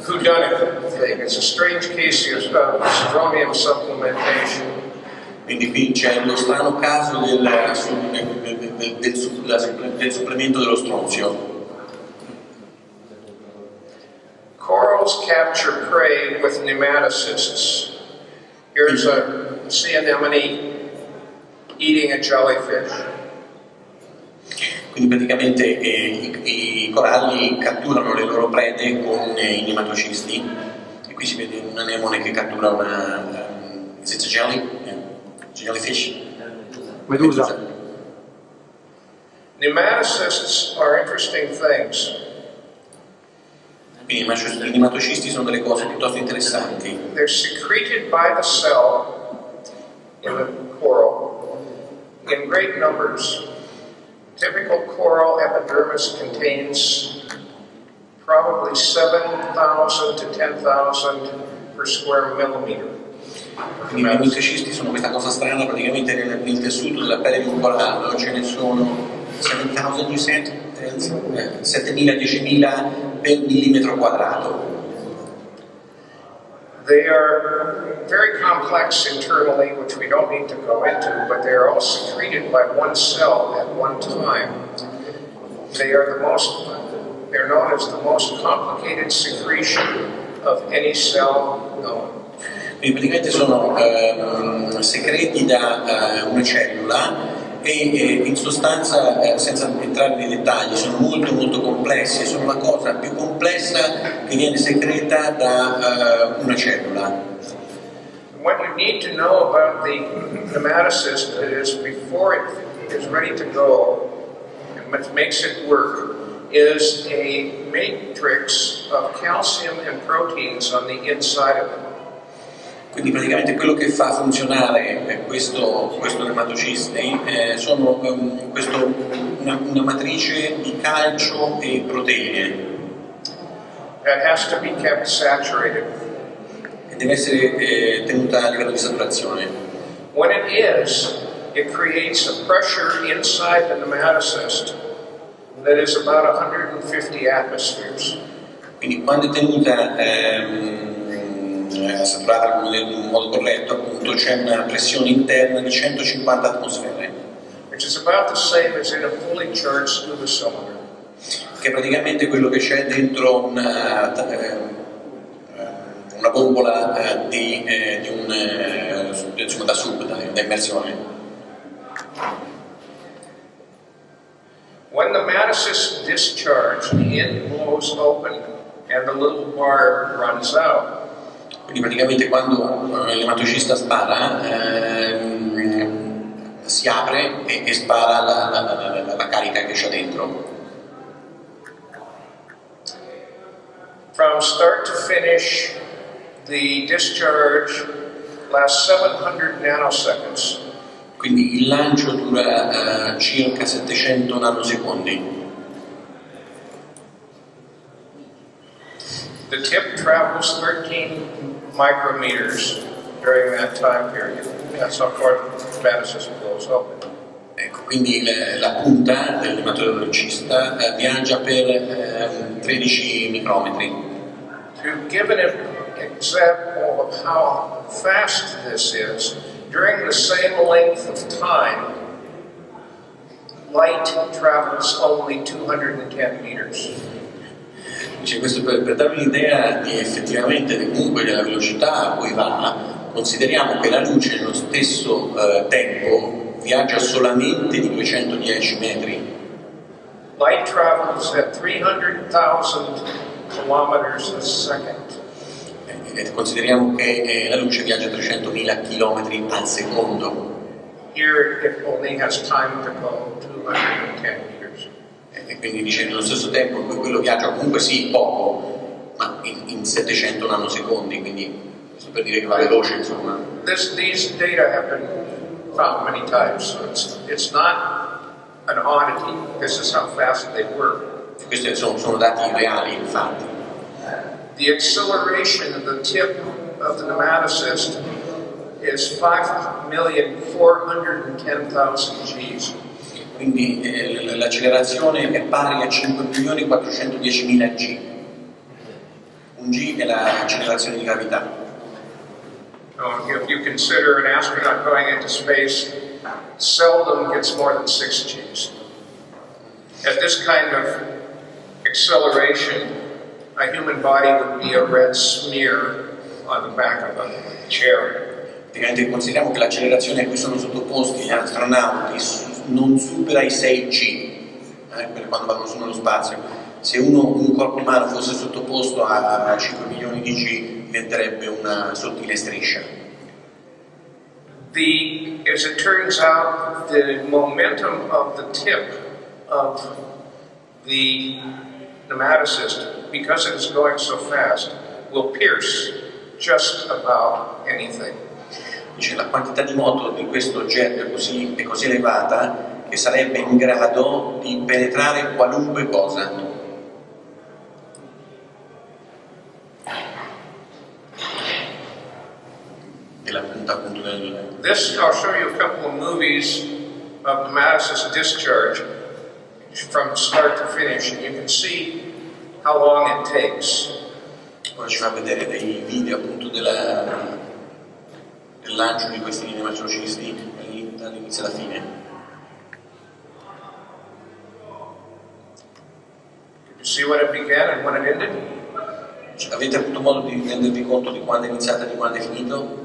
whodunit thing. It's a strange case of strontium supplementation. Quindi qui c'è lo strano caso del supplemento dello stronzio. Corals capture prey with nematocysts. Here's a sea anemone eating a jellyfish. Quindi praticamente i coralli catturano le loro prede con i nematocisti. E qui si vede un anemone che cattura una jellyfish. Medusa. Nematocysts are interesting things. Quindi i nematocisti sono delle cose piuttosto interessanti. They're secreted by the cell in the coral in great numbers. Typical coral epidermis contains probably 7,000 to 10,000 per square millimeter. Quindi i nematocisti sono questa cosa strana, praticamente nel tessuto della pelle di un corallo ce ne sono 7.000, you said? 7.000, 10.000 per millimetro quadrato. They are very complex internally, which we don't need to go into, but they are all secreted by one cell at one time. They're known as the most complicated secretion of any cell known. Quindi praticamente sono secreti da una cellula e in sostanza, senza entrare nei dettagli, sono molto molto complessi, sono la cosa più complessa che viene secreta da una cellula. What you need to know about the nematocyst is before it is ready to go, and what makes it work, is a matrix of calcium and proteins on the inside of it. Quindi praticamente quello che fa funzionare questo nematocisti sono una matrice di calcio e proteine. That has to be kept saturated. E deve essere tenuta a livello di saturazione. When it is, it creates a pressure inside the nematocyst that is about 150 atmospheres. Quindi quando è tenuta saturata in un modo corretto, appunto c'è una pressione interna di 150 atmosfere. Which is about the same as in a fully charged scuba cylinder. Che è praticamente quello che c'è dentro una bombola da sub, da immersione. When the nematocyst is discharged, the end blows open and the little barb runs out. Quindi praticamente quando l'ematocista spara si apre e spara la carica che c'è dentro. From start to finish, the discharge lasts 700 nanoseconds. Quindi il lancio dura circa 700 nanosecondi. The tip travels 13 micrometers during that time period. That's how far the nematocyst blows open. Ecco, quindi la punta del nematocista viaggia per 13 micrometri. To give an example of how fast this is, during the same length of time, light travels only 210 meters. Cioè, questo per darvi un'idea di effettivamente comunque della velocità a cui va, consideriamo che la luce nello stesso tempo viaggia solamente di 210 metri. Light travels at 300,000 kilometers a second. Consideriamo che la luce viaggia a 300.000 km al secondo. Here it only has time to go 210 meters. E quindi dice nello stesso tempo quello viaggia comunque sì poco, ma in 700 nanosecondi, quindi questo per dire che va veloce, insomma. These data have been found many times, so it's not an oddity. This is how fast they work. Questi sono dati reali, infatti. The acceleration of the tip of the nematocyst is 5,410,000 Gs. Quindi l'accelerazione è pari a 5.410.000 G. Un G è l'accelerazione di gravità. If you consider an astronaut going into space, seldom gets more than 6 Gs. At this kind of acceleration, a human body would be a red smear on the back of a chair. Praticamente consideriamo che l'accelerazione a cui sono sottoposti gli astronauti non supera i 6 G, per quando vanno su nello spazio. Se un corpo umano fosse sottoposto a 5 milioni di G, diventerebbe una sottile striscia. As it turns out, the momentum of the tip of the nematocyst, because it is going so fast, will pierce just about anything. Dice la quantità di moto di questo oggetto è così elevata che sarebbe in grado di penetrare qualunque cosa. Della punta appunto del... This, I'll show you a couple of movies of nematocyst discharge from start to finish, and you can see how long it takes. Ora ci fa vedere dei video appunto del lancio di questi nematocisti dall'inizio alla fine. Did you see when it began and when it ended? Avete avuto modo di rendervi conto di quando è iniziato e di quando è finito?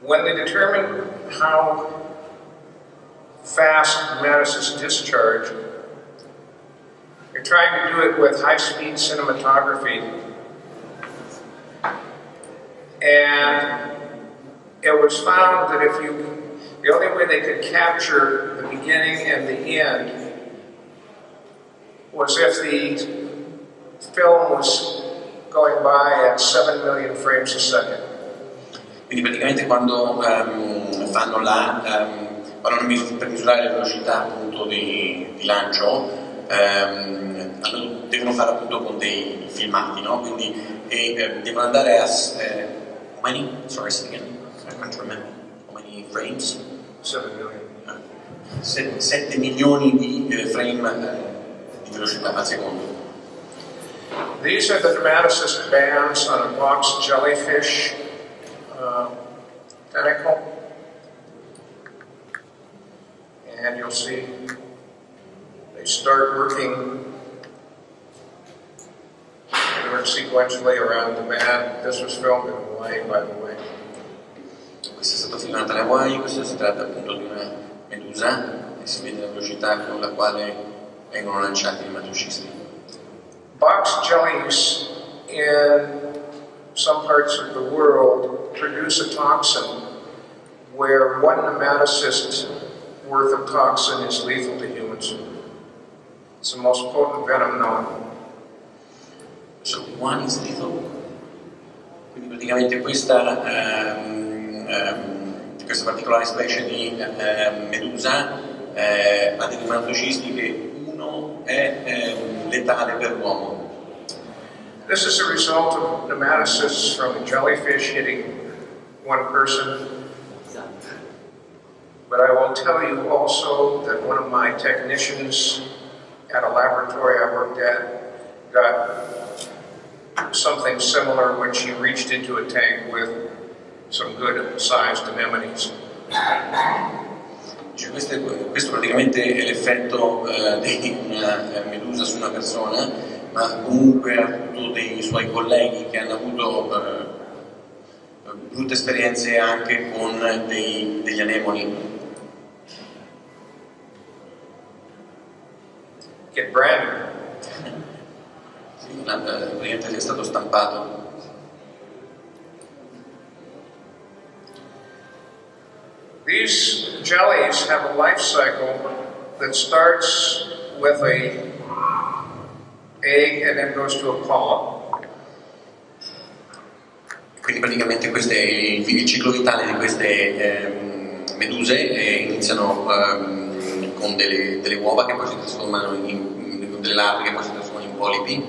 When they determine how fast nematocysts discharge, they're trying to do it with high-speed cinematography. And it was found that the only way they could capture the beginning and the end was if the film was going by at 7 million frames a second. Quindi praticamente quando fanno per misurare la velocità appunto di lancio, devono fare appunto con dei filmati, no? Quindi devono andare a how many frames? 7 million. 7 milioni di frame di velocità al secondo. These are the nematocyst bands on a box jellyfish tentacle, and you'll see they start working sequentially around the band. This was filmed in Hawaii, by the way. Questa è stata filmata a Hawaii, questo si tratta appunto di una medusa e si vede la velocità con la quale vengono lanciati i nematocisti. Box jellies in some parts of the world produce a toxin where one nematocyst worth of toxin is lethal to humans. It's the most potent venom known. So one is lethal. Quindi praticamente questa particolare specie di medusa ha dei nematocisti che uno è letale per l'uomo. This is a result of nematocysts from a jellyfish hitting one person. But I will tell you also that one of my technicians at a laboratory I worked at got something similar when she reached into a tank with some good-sized anemones. Cioè, questo praticamente è l'effetto di una medusa su una persona, ma comunque ha avuto dei suoi colleghi che hanno avuto brutte esperienze anche con degli anemoni. Get branded. Sì, praticamente è stato stampato. These jellies have a life cycle that starts with a egg and then goes to a polyp. Quindi praticamente questo è il ciclo vitale di queste meduse, iniziano con delle uova che poi si trasformano in delle larve che poi si trasformano in polipi.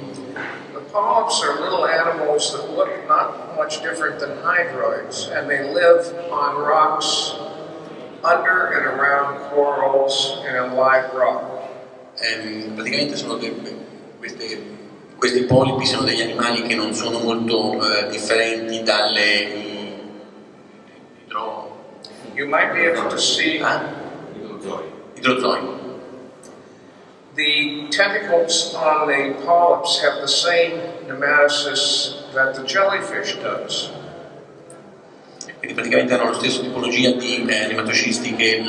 The polyps are little animals that look not much different than hydroids, and they live on rocks under and around corals and in live rock. Praticamente sono questi polipi sono degli animali che non sono molto differenti dalle You might be able to see idrozoi. the tentacles on the polyps have the same nematocysts that the jellyfish does. Quindi praticamente hanno la stessa tipologia di nematocisti che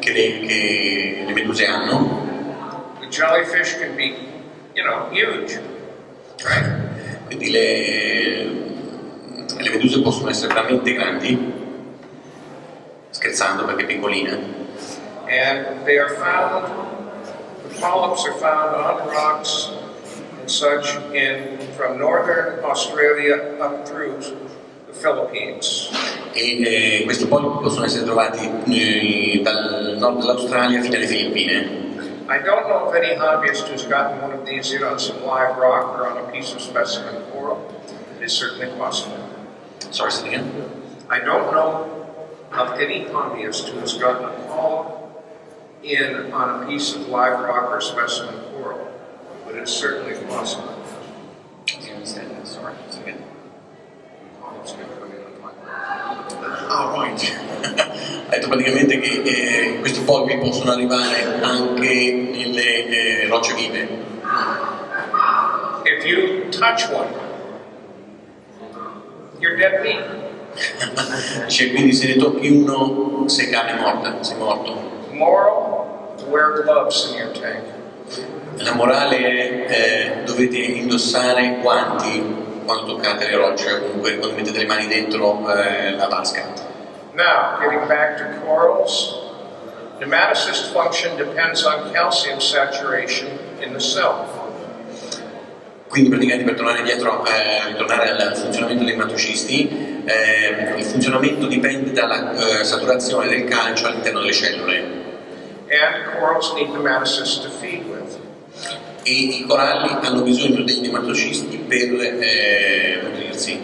le meduse hanno. The jellyfish can be, huge, right? Quindi le meduse possono essere veramente grandi, scherzando perché piccoline. And they are found, the polyps are found on rocks and such from northern Australia up through the Philippines. E questi polipi possono essere trovati dal nord dell'Australia fino alle Filippine. I don't know of any hobbyist who's gotten one of these in on some live rock or on a piece of specimen coral. It is certainly possible. Sorry, say again? I don't know of any hobbyist who has gotten a polyp in on a piece of live rock or specimen coral, but it's certainly possible. Sorry, say again? Polyps can come in on live rock. Ah, right. Ha detto praticamente che questi polipi possono arrivare anche nelle rocce vive. If you touch one, you're dead meat. Cioè, quindi se ne tocchi uno sei carne morta, sei morto. Moral, wear gloves in your tank. La morale è dovete indossare guanti quando toccate le rocce, o comunque quando mettete le mani dentro la vasca. Now, getting back to corals, nematocyst function depends on calcium saturation in the cell. Quindi praticamente per tornare indietro, ritornare al funzionamento dei nematocisti, il funzionamento dipende dalla saturazione del calcio all'interno delle cellule. And corals need nematocysts to feed with. E i coralli hanno bisogno dei nematocisti per nutrirsi.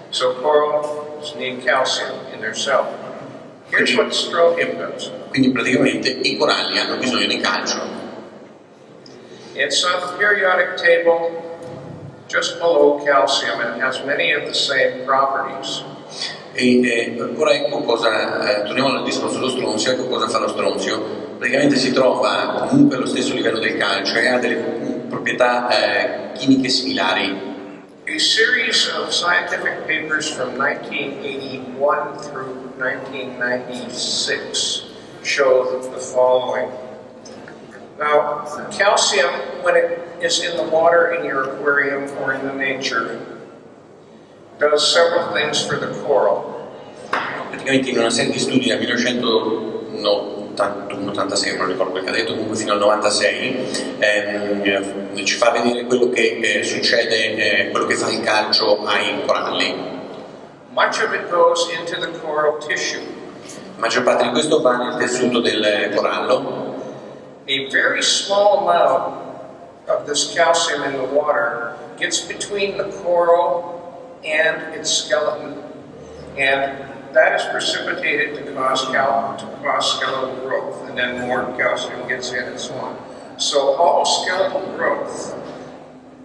So corals need calcium in their cell. Here's what strontium does. Quindi praticamente i coralli hanno bisogno di calcio. It's on the periodic table just below calcium and has many of the same properties. E ora ecco cosa, torniamo al discorso dello stronzio, ecco cosa fa lo stronzio. Praticamente si trova comunque allo stesso livello del calcio e ha delle proprietà chimiche similari. A series of scientific papers from 1981 through 1996 show the following. Now, calcium, when it is in the water in your aquarium or in the nature, does several things for the coral. Praticamente in una serie di studi dal 1986, non ricordo quel che ha detto, comunque fino al 96, ci fa vedere quello che succede, quello che fa il calcio ai coralli. Much of it goes into the coral tissue. La maggior parte di questo va nel tessuto del corallo. A very small amount of this calcium in the water gets between the coral and its skeleton, and that is precipitated to cause skeletal growth, and then more calcium gets in and so on. So all skeletal growth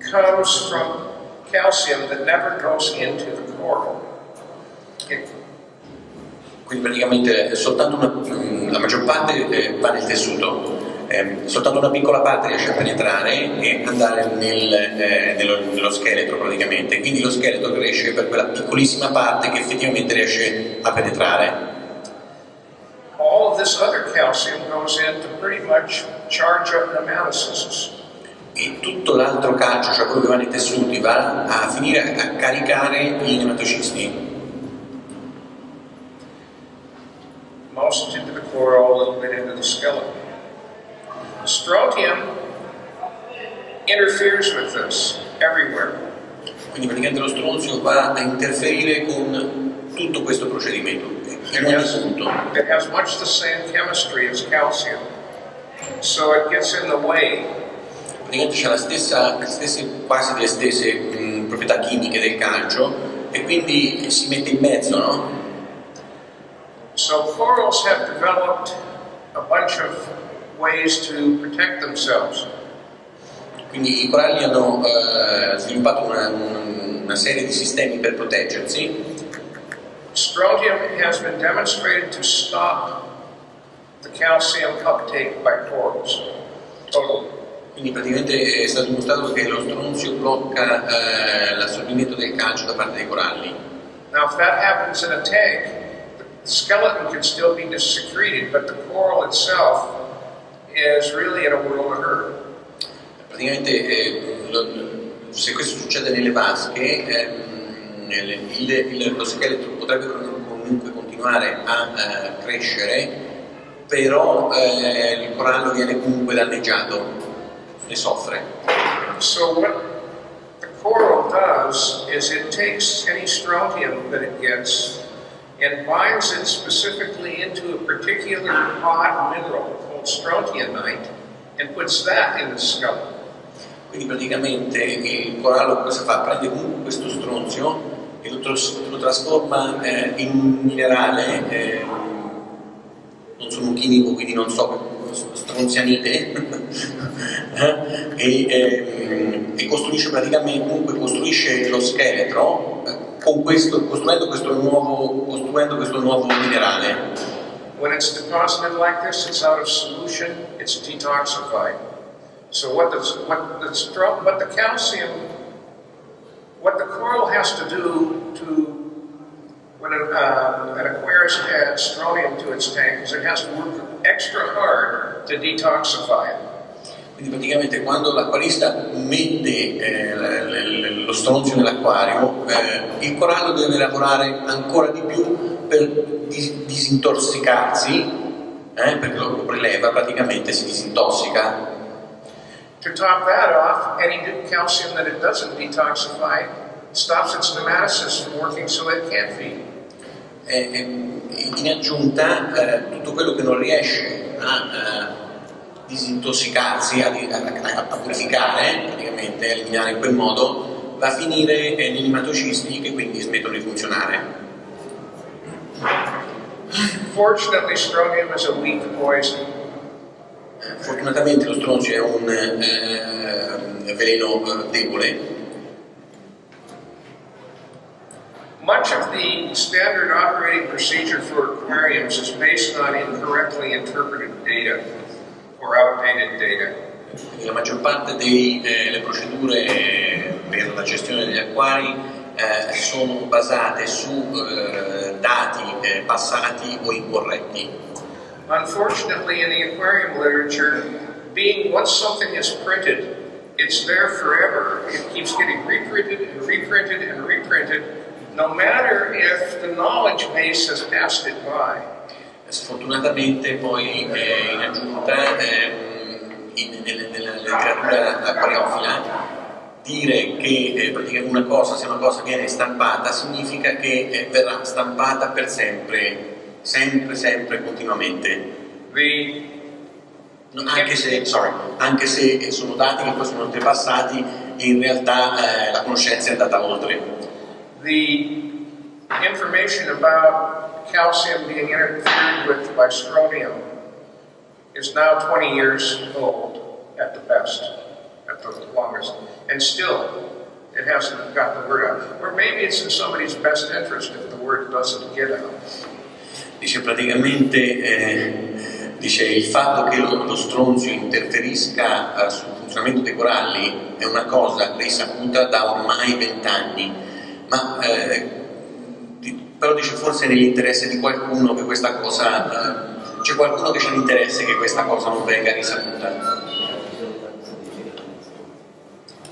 comes from calcium that never goes into the coral. Quindi praticamente soltanto la maggior parte va nel tessuto, soltanto una piccola parte riesce a penetrare e andare nello scheletro praticamente, quindi lo scheletro cresce per quella piccolissima parte che effettivamente riesce a penetrare. All of this other calcium goes in to pretty much charge up nematocysts. E tutto l'altro calcio, cioè quello che va nei tessuti, va a finire a caricare i nematocisti. Most into the coral, a little bit into the skeleton. Strontium interferes with this everywhere. Quindi praticamente lo stronzio va a interferire con tutto questo procedimento, in ogni punto. It has much the same chemistry as calcium, so it gets in the way. Praticamente c'è quasi le stesse proprietà chimiche del calcio e quindi si mette in mezzo, no? So corals have developed a bunch of ways to protect themselves. Quindi i coralli hanno sviluppato una serie di sistemi per proteggersi. Strontium has been demonstrated to stop the calcium uptake by corals. Totally. Quindi praticamente è stato dimostrato che lo stronzio blocca l'assorbimento del calcio da parte dei coralli. Now if that happens in a tank, the skeleton can still be secreted, but the coral itself is really in a world of hurt. Praticamente se questo succede nelle vasche, lo scheletro potrebbe comunque continuare a crescere, però il corallo viene comunque danneggiato, ne soffre. So what the coral does is it takes any strontium that it gets and binds it specifically into a particular odd mineral called strontiumite and puts that in the skeleton. Quindi praticamente il corallo cosa fa? Prende comunque questo stronzio e lo trasforma in un minerale, non sono un chimico quindi non so, stronzianite, e costruisce praticamente, comunque costruisce lo scheletro costruendo questo nuovo minerale. When it's deposited like this, it's out of solution, it's detoxified. So what the coral has to do when it acquires strontium to its tank is it has to work extra hard to detoxify it. Quindi praticamente quando l'acquarista mette lo stronzio nell'acquario, il corallo deve lavorare ancora di più per disintossicarsi, perché lo preleva, praticamente si disintossica. To top that off, any calcium that it doesn't detoxify stops its nematocysts from working so it can't feed. In aggiunta, tutto quello che non riesce a disintossicarsi, a purificare, praticamente, a eliminare in quel modo, va a finire nei nematocisti che quindi smettono di funzionare. Fortunately, strontium is a weak poison. Fortunatamente lo stronzio è un veleno debole. Much of the standard operating procedure for aquariums is based on incorrectly interpreted data or outdated data. La maggior parte delle procedure per la gestione degli acquari sono basate su dati passati o incorretti. Unfortunately, in the aquarium literature, once something is printed, it's there forever. It keeps getting reprinted and reprinted and reprinted, no matter if the knowledge base has passed it by. Sfortunatamente poi in aggiunta nella letteratura acquariofila dire che praticamente una cosa viene stampata significa che verrà stampata per sempre, continuamente. Anche se sono dati che poi sono oltrepassati e in realtà la conoscenza è andata oltre. The information about calcium being interfered with by strontium is now 20 years old at the best, at the longest, and still it hasn't got the word out. Or maybe it's in somebody's best interest if the word doesn't get out. Dice praticamente dice il fatto che lo stronzio interferisca sul funzionamento dei coralli è una cosa risaputa da ormai 20 anni, ma però dice forse nell'interesse di qualcuno che questa cosa c'è qualcuno che c'ha l'interesse che questa cosa non venga risaputa.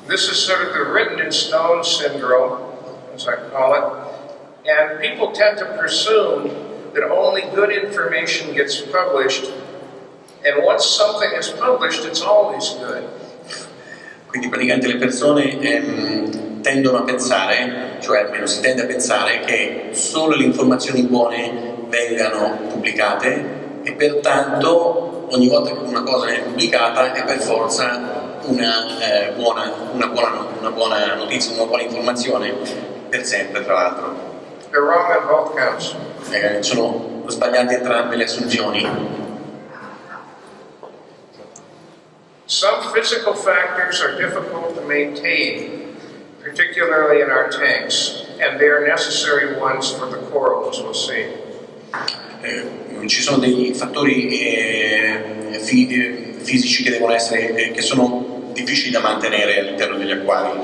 This is sort of the written in stone syndrome, as I call it, and people tend to presume that only good information gets published, and once something is published, it's always good. Quindi praticamente le persone tendono a pensare, cioè almeno si tende a pensare che solo le informazioni buone vengano pubblicate e pertanto ogni volta che una cosa è pubblicata è per forza una buona notizia, una buona informazione, per sempre tra l'altro. They're wrong on both counts. Sono sbagliate entrambe le assunzioni. Some physical factors are difficult to maintain, particularly in our tanks, and they are necessary ones for the coral, as we'll see. Ci sono dei fattori fisici che devono essere, che sono difficili da mantenere all'interno degli acquari.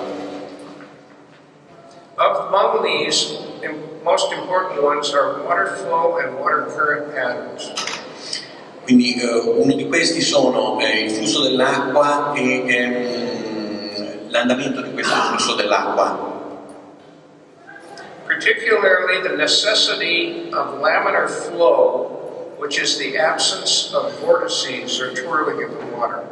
Among these, the most important ones are water flow and water current patterns. Quindi uno di questi sono il flusso dell'acqua e l'andamento di questo flusso dell'acqua. Particularly the necessity of laminar flow, which is the absence of vortices or twirling in the water.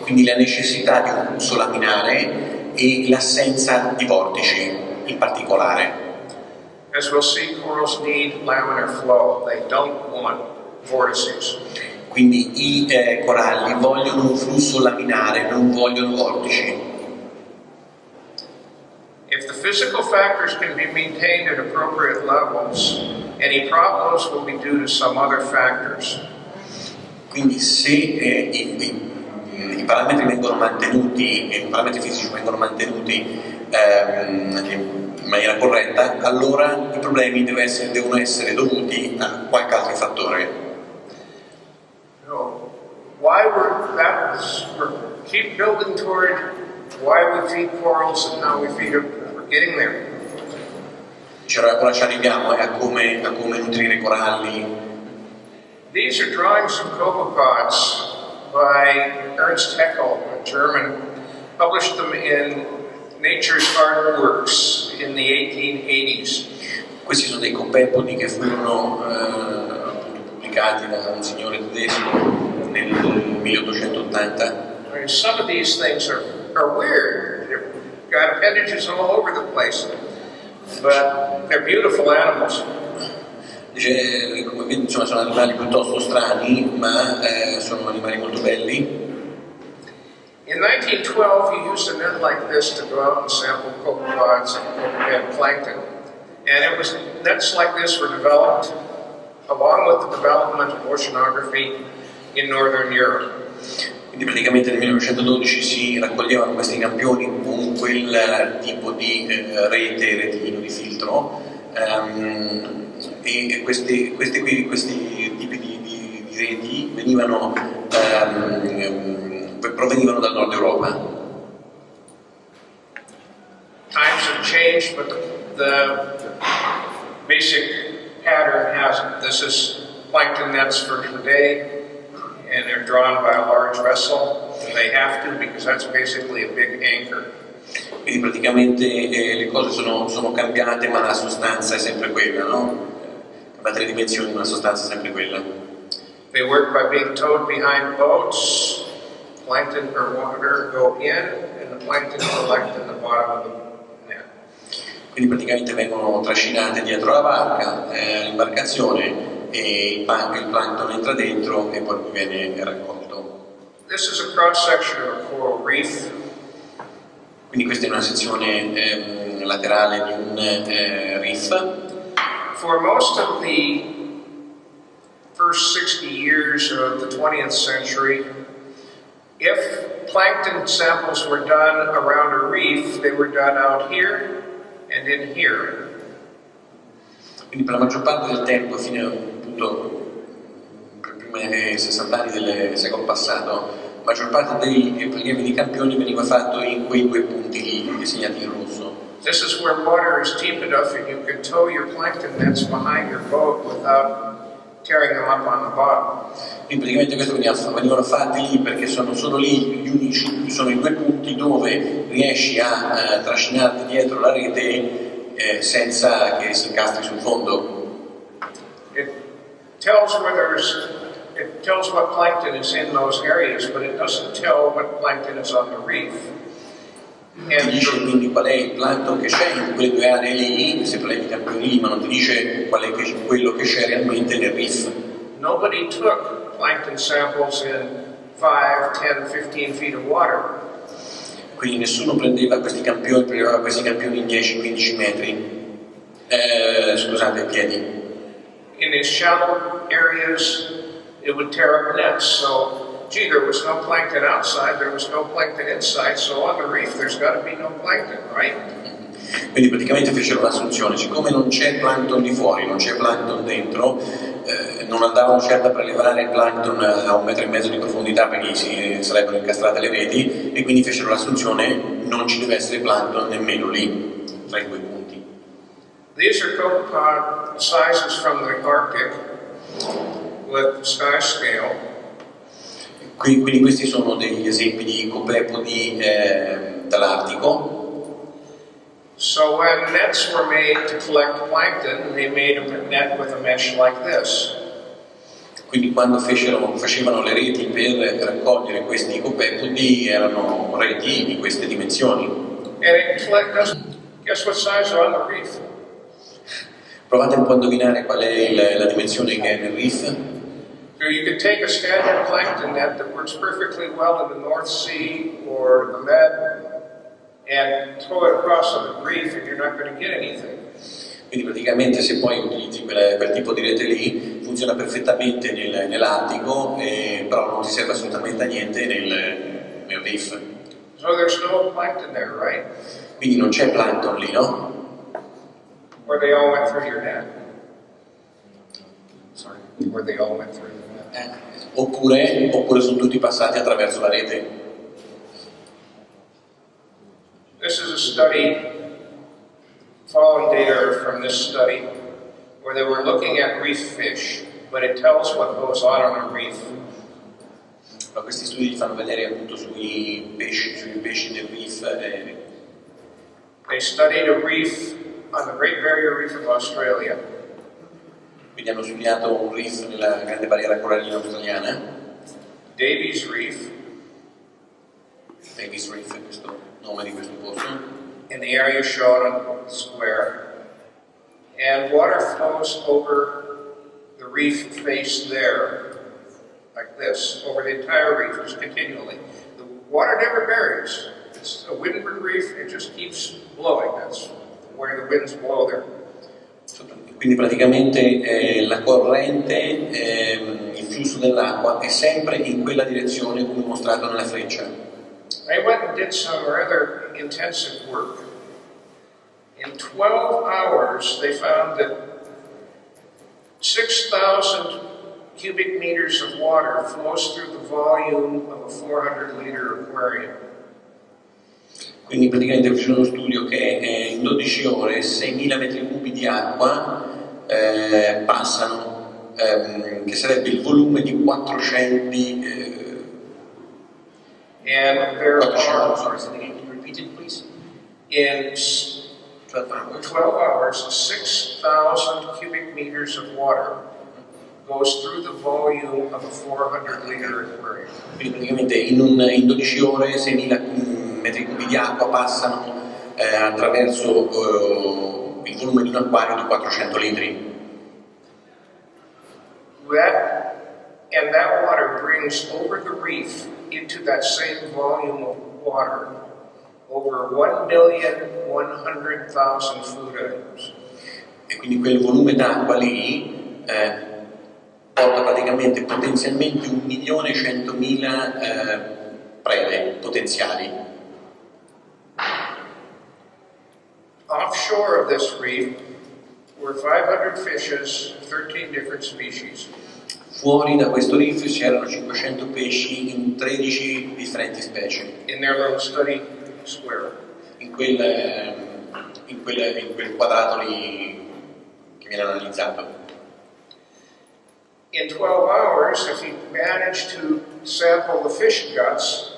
Quindi la necessità di un flusso laminare e l'assenza di vortici in particolare. As we'll see, corals need laminar flow. They don't want vortices. Quindi i coralli vogliono un flusso laminare, non vogliono vortici. If the physical factors can be maintained at appropriate levels, any problems will be due to some other factors. Quindi se i parametri vengono mantenuti, i parametri fisici vengono mantenuti in maniera corretta, allora i problemi devono essere dovuti a qualche altro fattore. So, we're keep building toward why we feed corals and how we feed them. We're getting there. Ora ci arriviamo a come nutrire i coralli. These are drawings of copepods by Ernst Haeckel, a German, published them in Nature's Artworks in the 1880s. Questi sono dei copepodi che furono pubblicati da un signore tedesco nel 1880. I mean, some of these things are weird. They've got appendages all over the place, but they're beautiful animals. Dice, come vedi, insomma, sono animali piuttosto strani, ma sono animali molto belli. In 1912, he used a net like this to go out and sample copepods and plankton. And nets like this were developed along with the development of oceanography in Northern Europe. Quindi praticamente nel 1912 si raccoglievano questi campioni con quel tipo di retino di filtro e questi tipi di reti provenivano dal nord Europa. Times have changed, but the basic pattern hasn't. This is plankton nets for today, and they're drawn by a large vessel. They have to because that's basically a big anchor. Quindi praticamente le cose sono cambiate, ma la sostanza è sempre quella, no? Cambiate le dimensioni, ma la sostanza è sempre quella. They work by being towed behind boats. Plankton or water go in, and the plankton collect in the bottom of the net. Quindi praticamente vengono trascinate dietro la barca, l'imbarcazione, e il plankton entra dentro e poi viene raccolto. This is a cross section of a coral reef. Quindi questa è una sezione laterale di un reef. For most of the first 60 years of the 20th century, if plankton samples were done around a reef, they were done out here and in here. Quindi per la maggior parte del tempo, fino appunto per i primi 60 anni del secolo passato, la maggior parte dei prelievi di campioni veniva fatto in quei due punti lì, disegnati in rosso. This is where water is deep enough and you can tow your plankton nets behind your boat without tearing them up on the bottom. Quindi praticamente questo venivano fatti lì perché sono lì gli unici, sono i due punti dove riesci a trascinarti dietro la rete senza che si incastri sul fondo. It tells what plankton is in those areas, but it doesn't tell what plankton is on the reef. Ti dice quindi qual è il plankton che c'è in quelle due aree lì, se prelevi i campioni lì, ma non ti dice qual è quello che c'è realmente nel reef. Nobody took plankton samples in 5, 10, 15 feet of water. Quindi nessuno prelevava questi campioni in 10-15 metri, piedi. In these shallow areas, it would tear up nets. So, gee, there was no plankton outside, there was no plankton inside, so on the reef there's got to be no plankton, right? Quindi praticamente fecero l'assunzione, siccome non c'è plankton di fuori, non c'è plankton dentro, non andavano certo a prelevare il plankton a 1,5 metri di profondità perché si sarebbero incastrate le reti, e quindi fecero l'assunzione non ci deve essere plankton nemmeno lì, tra i due punti. These are copepod sizes from the Arctic with sky scale. Quindi questi sono degli esempi di copepodi dall'Artico. So when nets were made to collect plankton, they made a net with a mesh like this. Quindi quando facevano le reti per raccogliere questi copepodi erano reti di queste dimensioni. And it guess what size are on the reef? Provate un po' a indovinare qual è la dimensione che è nel reef. So you could take a standard plankton net that works perfectly well in the North Sea or the Med and throw it across on the reef and you're not going to get anything. Quindi praticamente se poi utilizzi quel tipo di rete lì funziona perfettamente nell'Attico, però non ti serve assolutamente a niente nel reef. So there's no plankton there, right? Quindi non c'è plankton lì, no? Or they all went through your net. Sorry. Or they all went through the net. Oppure sono tutti passati attraverso la rete. This is a study, following data from this study, where they were looking at reef fish, but it tells what goes on a reef. Questi studi fanno vedere appunto sui pesci del reef. They studied a reef on the Great Barrier Reef of Australia. Quindi hanno studiato un reef nella grande barriera corallina australiana. Davies Reef. Davies Reef è questo nome di questo posto. In the area shown on the square. And water flows over the reef face there, like this, over the entire reef, just continually. The water never varies. It's a windward reef, it just keeps blowing. That's where the winds blow there. Quindi praticamente la corrente, il flusso dell'acqua è sempre in quella direzione come mostrato nella freccia. I went and did some rather intensive work. In 12 hours, they found that 6,000 cubic meters of water flows through the volume of a 400-liter aquarium. Quindi praticamente fece uno studio che in 12 ore 6.000 metri cubi di acqua passano, che sarebbe il volume di 400. And there 400, are, sorry, can you repeat it please? in 12 hours, 6,000 cubic meters of water goes through the volume of a 400-liter aquarium. Quindi praticamente in 12 ore 6.000 metri cubi di acqua passano attraverso il volume di un acquario di 400 litri. That water brings over the reef into that same volume of water over 1,100,000 food items. E quindi quel volume d'acqua lì porta praticamente potenzialmente 1.100.000 prede potenziali. Offshore of this reef were 500 fishes, 13 different species. Fuori da questo reef c'erano 500 pesci in 13 differenti specie. In their little study square. In quel quadrato lì che viene analizzato. In 12 hours, if you manage to sample the fish guts,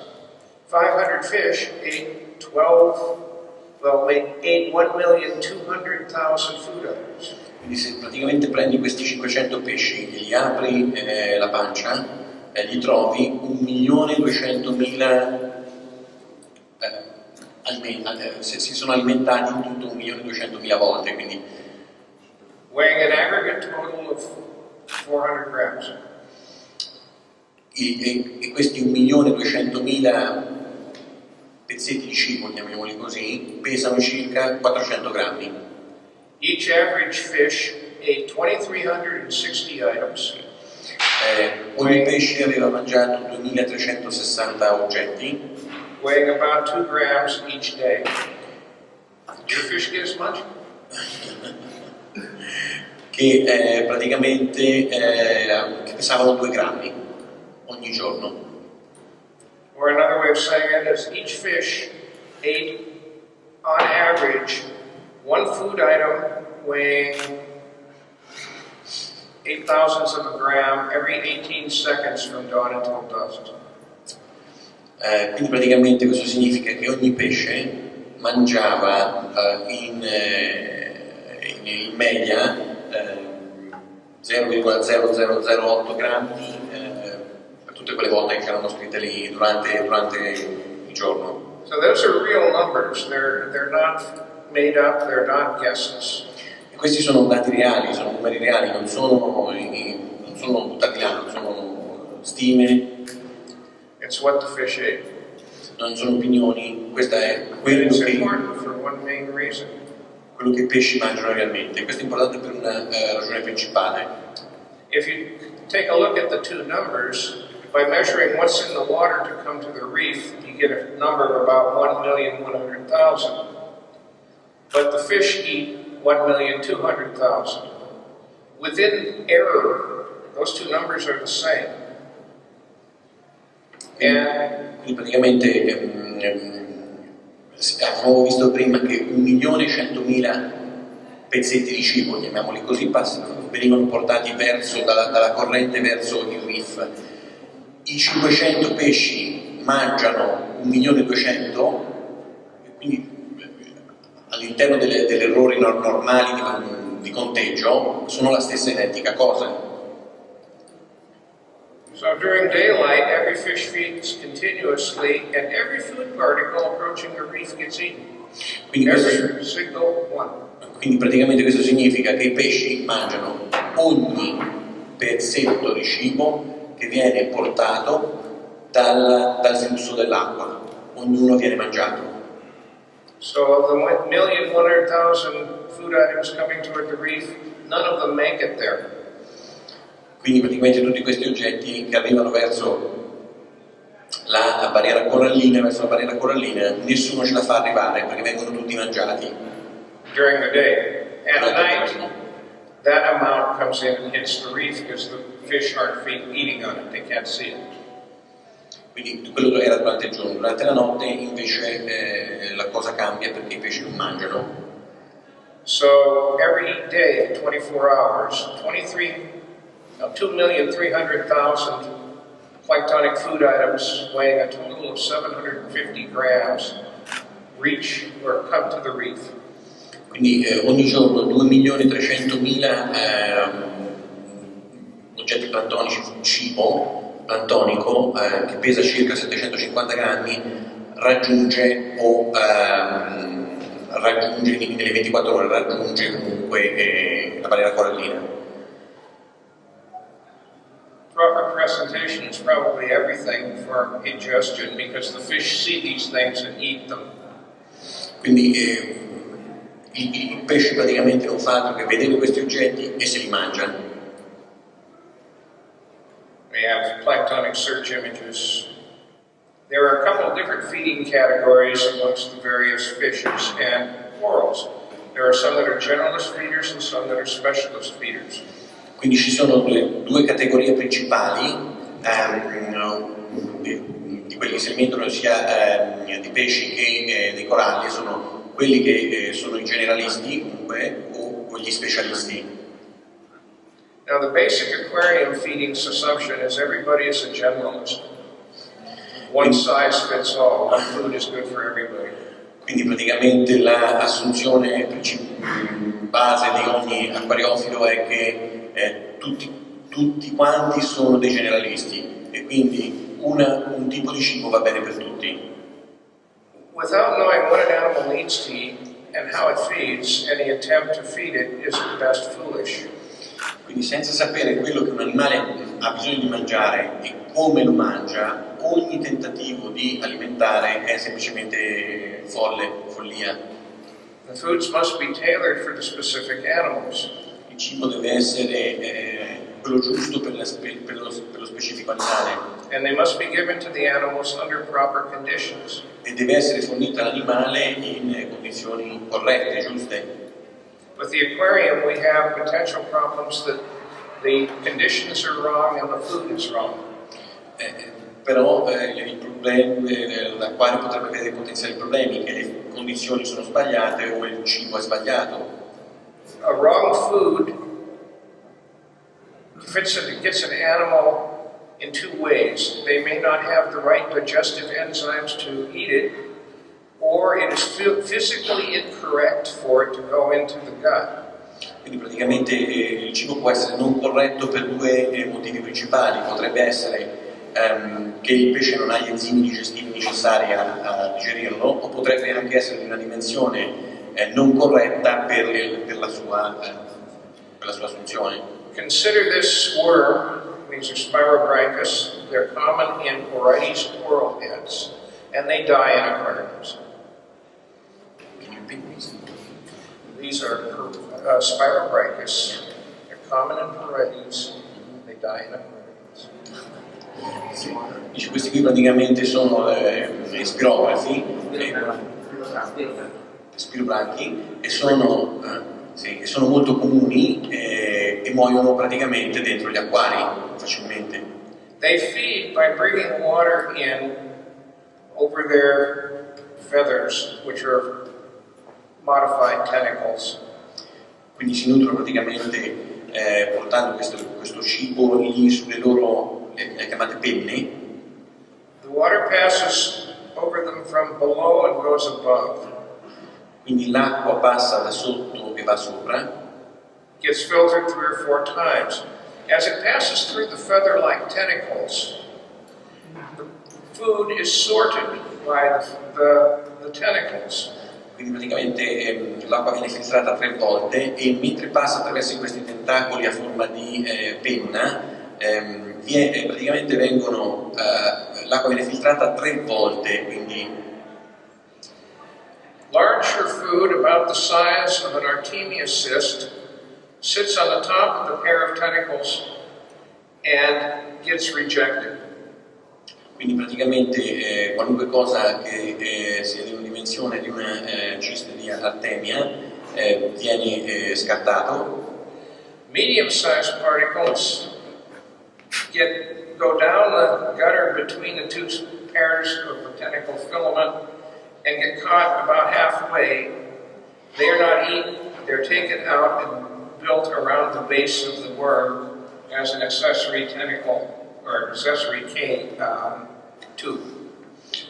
500 fish ate 1,200,000 food items. Quindi se praticamente prendi questi 500 pesci e gli apri la pancia, gli trovi 1.200.000 se si sono alimentati in tutto 1.200.000 volte, quindi weighing an aggregate total of 400 grams. E questi 1.200.000 pezzetti di cibo, chiamiamoli così, pesano circa 400 grammi. Each average fish ate 2,360 items. Ogni pesce aveva mangiato 2.360 oggetti, weighing about 2 grams each day. Your fish get as much? che praticamente che pesavano 2 grammi ogni giorno. Or another way of saying it is each fish ate, on average, one food item weighing 8 thousandths of a gram every 18 seconds from dawn until dusk. Quindi praticamente questo significa che ogni pesce mangiava in media 0,0008 grammi per tutte quelle volte che erano scritte lì durante il giorno. So those are real numbers. They're not made up. They're not guesses. E questi sono dati reali, sono numeri reali, non sono buttati là, non sono stime. It's what the fish ate. Non sono opinioni, questa è And quello it's che important for one main reason. i pesci mangiano realmente. Questo è importante per una ragione principale. If you take a look at the two numbers, by measuring what's in the water to come to the reef, you get a number of about 1,100,000. But the fish eat 1,200,000. Within error, those two numbers are the same. Quindi praticamente abbiamo visto prima che 1.100.000 pezzetti di cibo, chiamiamoli così, venivano portati dalla corrente verso il reef. I 500 pesci mangiano 1.200.000, e quindi all'interno degli errori normali di conteggio sono la stessa identica cosa. So during daylight, every fish feeds continuously, and every food particle approaching the reef gets eaten. Every single one. Quindi praticamente questo significa che i pesci mangiano ogni pezzetto di cibo che viene portato dal flusso dell'acqua. Ognuno viene mangiato. So of the 1,100,000 food items coming toward the reef, none of them make it there. Quindi praticamente tutti questi oggetti che arrivano verso la barriera corallina, nessuno ce la fa arrivare perché vengono tutti mangiati. During the day. And at night, that amount comes in and hits the reef because the fish aren't eating on it, they can't see it. Quindi quello era durante il giorno, durante la notte invece la cosa cambia perché i pesci non mangiano. So every day, 24 hours, 2,300,000 planktonic food items weighing a total of 750 grams reach or come to the reef. Quindi ogni giorno 2.300.000 oggetti plantonici, cibo plantonico che pesa circa 750 grammi, raggiunge nelle 24 ore raggiunge comunque la barriera corallina. Proper presentation is probably everything for ingestion because the fish see these things and eat them. Quindi il pesce praticamente non fa altro che vedere questi oggetti e se li mangia. We have planktonic search images. There are a couple of different feeding categories amongst the various fishes and corals. There are some that are generalist feeders and some that are specialist feeders. Quindi ci sono due categorie principali di quelli che si alimentano sia di pesci che dei coralli, sono quelli che sono i generalisti comunque o gli specialisti. Now the basic aquarium feeding assumption is everybody is a generalist. One size fits all, one food is good for everybody. Quindi praticamente l'assunzione base di ogni acquariofilo è che tutti quanti sono dei generalisti e quindi un tipo di cibo va bene per tutti. Without knowing what an animal needs to eat and how it feeds, any attempt to feed it is at best foolish. Quindi senza sapere quello che un animale ha bisogno di mangiare e come lo mangia, ogni tentativo di alimentare è semplicemente follia. The foods must be tailored for the specific animals. Il cibo deve essere quello giusto per lo specifico animale. And they must be given to the animals under proper conditions. E deve essere fornito all'animale in condizioni corrette, giuste. With the aquarium we have potential problems that the conditions are wrong and the food is wrong. Però l'acquario potrebbe avere potenziali problemi, che le condizioni sono sbagliate o il cibo è sbagliato. A wrong food gets an animal in two ways. They may not have the right digestive enzymes to eat it, or it is physically incorrect for it to go into the gut. Quindi praticamente il cibo può essere non corretto per due motivi principali. Potrebbe essere che il pesce non ha gli enzimi digestivi necessari a digerirlo, o potrebbe anche essere di una dimensione non corretta per la sua assunzione. Consider this worm. These are Spirobrachus. They're common in Orites coral heads, and they die in aquariums. These are Spirobrachus. They're common in Orites. They die in aquariums. Dice, questi qui praticamente sono spirografi, spirobranchi, e sono molto comuni e muoiono praticamente dentro gli acquari facilmente. They feed by bringing water in over their feathers, which are modified tentacles. Quindi si nutrono praticamente portando questo cibo lì sulle loro le chiamate penne. The water passes over them from below and goes above. Quindi l'acqua passa da sotto e va sopra. Gets filtered 3 or 4 times. As it passes through the feather-like tentacles, the food is sorted by the tentacles. Quindi praticamente l'acqua viene filtrata 3 volte e mentre passa attraverso questi tentacoli a forma di penna, praticamente l'acqua viene filtrata 3 volte, quindi larger food about the size of an Artemia cyst sits on the top of the pair of tentacles and gets rejected. Quindi praticamente qualunque cosa che sia di una dimensione di una ciste di Artemia viene scartato. Medium-sized particles go down the gutter between the 2 pairs of the tentacle filament and get caught about halfway. They are not eaten, they're taken out and built around the base of the worm as an accessory tentacle or accessory tube.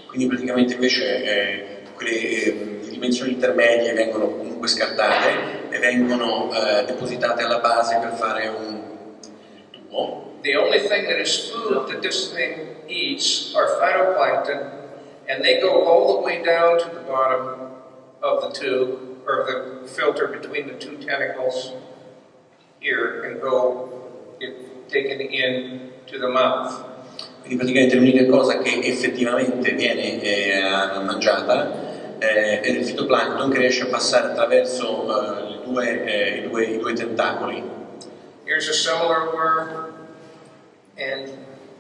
Quindi praticamente invece quelle dimensioni intermedie vengono comunque scartate e vengono depositate alla base per fare un tubo. The only thing that is food that this thing eats are phytoplankton, and they go all the way down to the bottom of the tube, or the filter between the 2 tentacles here, and get taken in to the mouth. Quindi praticamente l'unica cosa che effettivamente viene mangiata è il fitoplancton che riesce a passare attraverso i due tentacoli. Here's a similar worm, and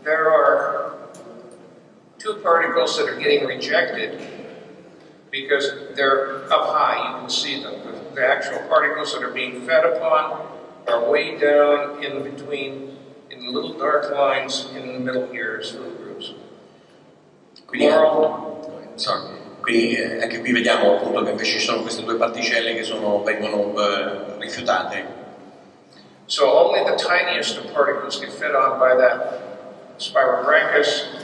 there are 2 particles that are getting rejected because they're up high, you can see them. the actual particles that are being fed upon are way down in between, in the little dark lines in the middle here as food groups. Quindi, quindi anche qui vediamo appunto che invece ci sono queste due particelle che vengono rifiutate. So only the tiniest of particles get fed on by that Spirorhynchus.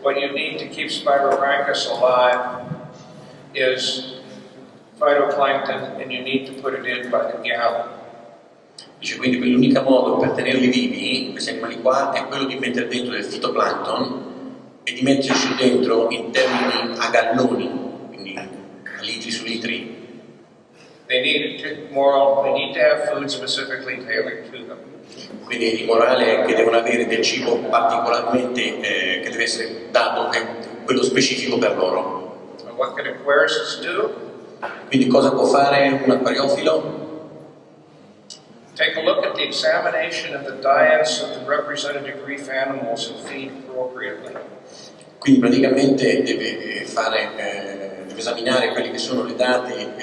What you need to keep Spirorhynchus alive is phytoplankton, and you need to put it in by the gallon. Dice quindi che l'unico modo per tenerli vivi, questi animali qua, è quello di mettere dentro del fitoplancton e di metterci dentro in termini a galloni, quindi litri su litri. They need to have food specifically tailored to them. Quindi il morale è che devono avere del cibo particolarmente che deve essere dato, è quello specifico per loro. And what can aquarists do? Quindi cosa può fare un acquariofilo? Take a look at the examination of the diets of the representative reef animals and feed appropriately. Quindi praticamente deve esaminare quelle che sono le date,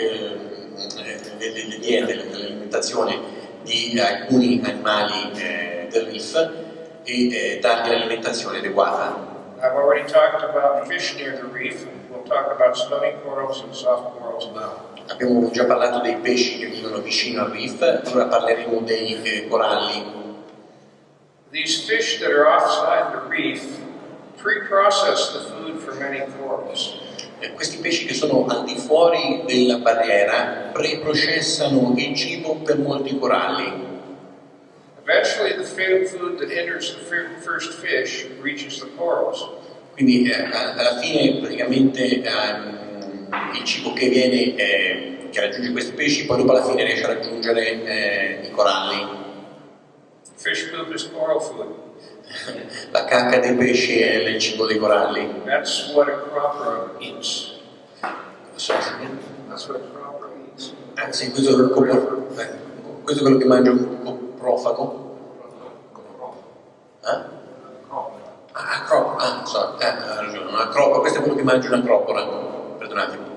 le diete, l'alimentazione di alcuni animali del reef e dargli l'alimentazione adeguata. I've already talked about fish near the reef. We'll talk about stony corals and soft corals now. Abbiamo già parlato dei pesci che vivono vicino al reef, ora parleremo dei coralli. These fish that are offside the reef pre-process the food for many corals. Questi pesci che sono al di fuori della barriera preprocessano il cibo per molti coralli. Eventually the food that enters the first fish reaches the corals. Quindi alla fine praticamente il cibo che raggiunge questi pesci poi dopo alla fine riesce a raggiungere i coralli. Fish poop is coral food. La cacca dei pesci è il cibo dei coralli. That's what a cropper eats. Sì. That's what a cropper eats. Sì, questo è quello che mangia un coprofago. Ha ragione, una acropa, questo è quello che mangia un'acropora, perdonatemi.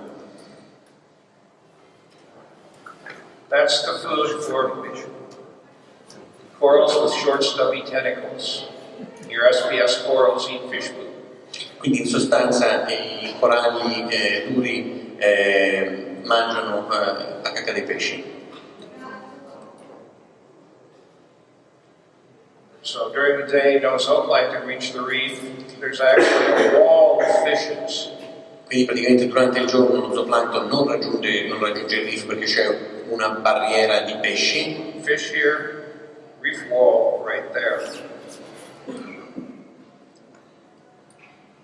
That's the food for corals with short stubby tentacles. Your SPS corals eat fish poop. Quindi in sostanza i coralli duri mangiano la cacca dei pesci. So during the day, no zooplankton reach the reef. There's actually a wall of fishes. Quindi praticamente durante il giorno lo zooplancton non raggiunge il reef perché c'è una barriera di pesci. Fish here, reef wall right there.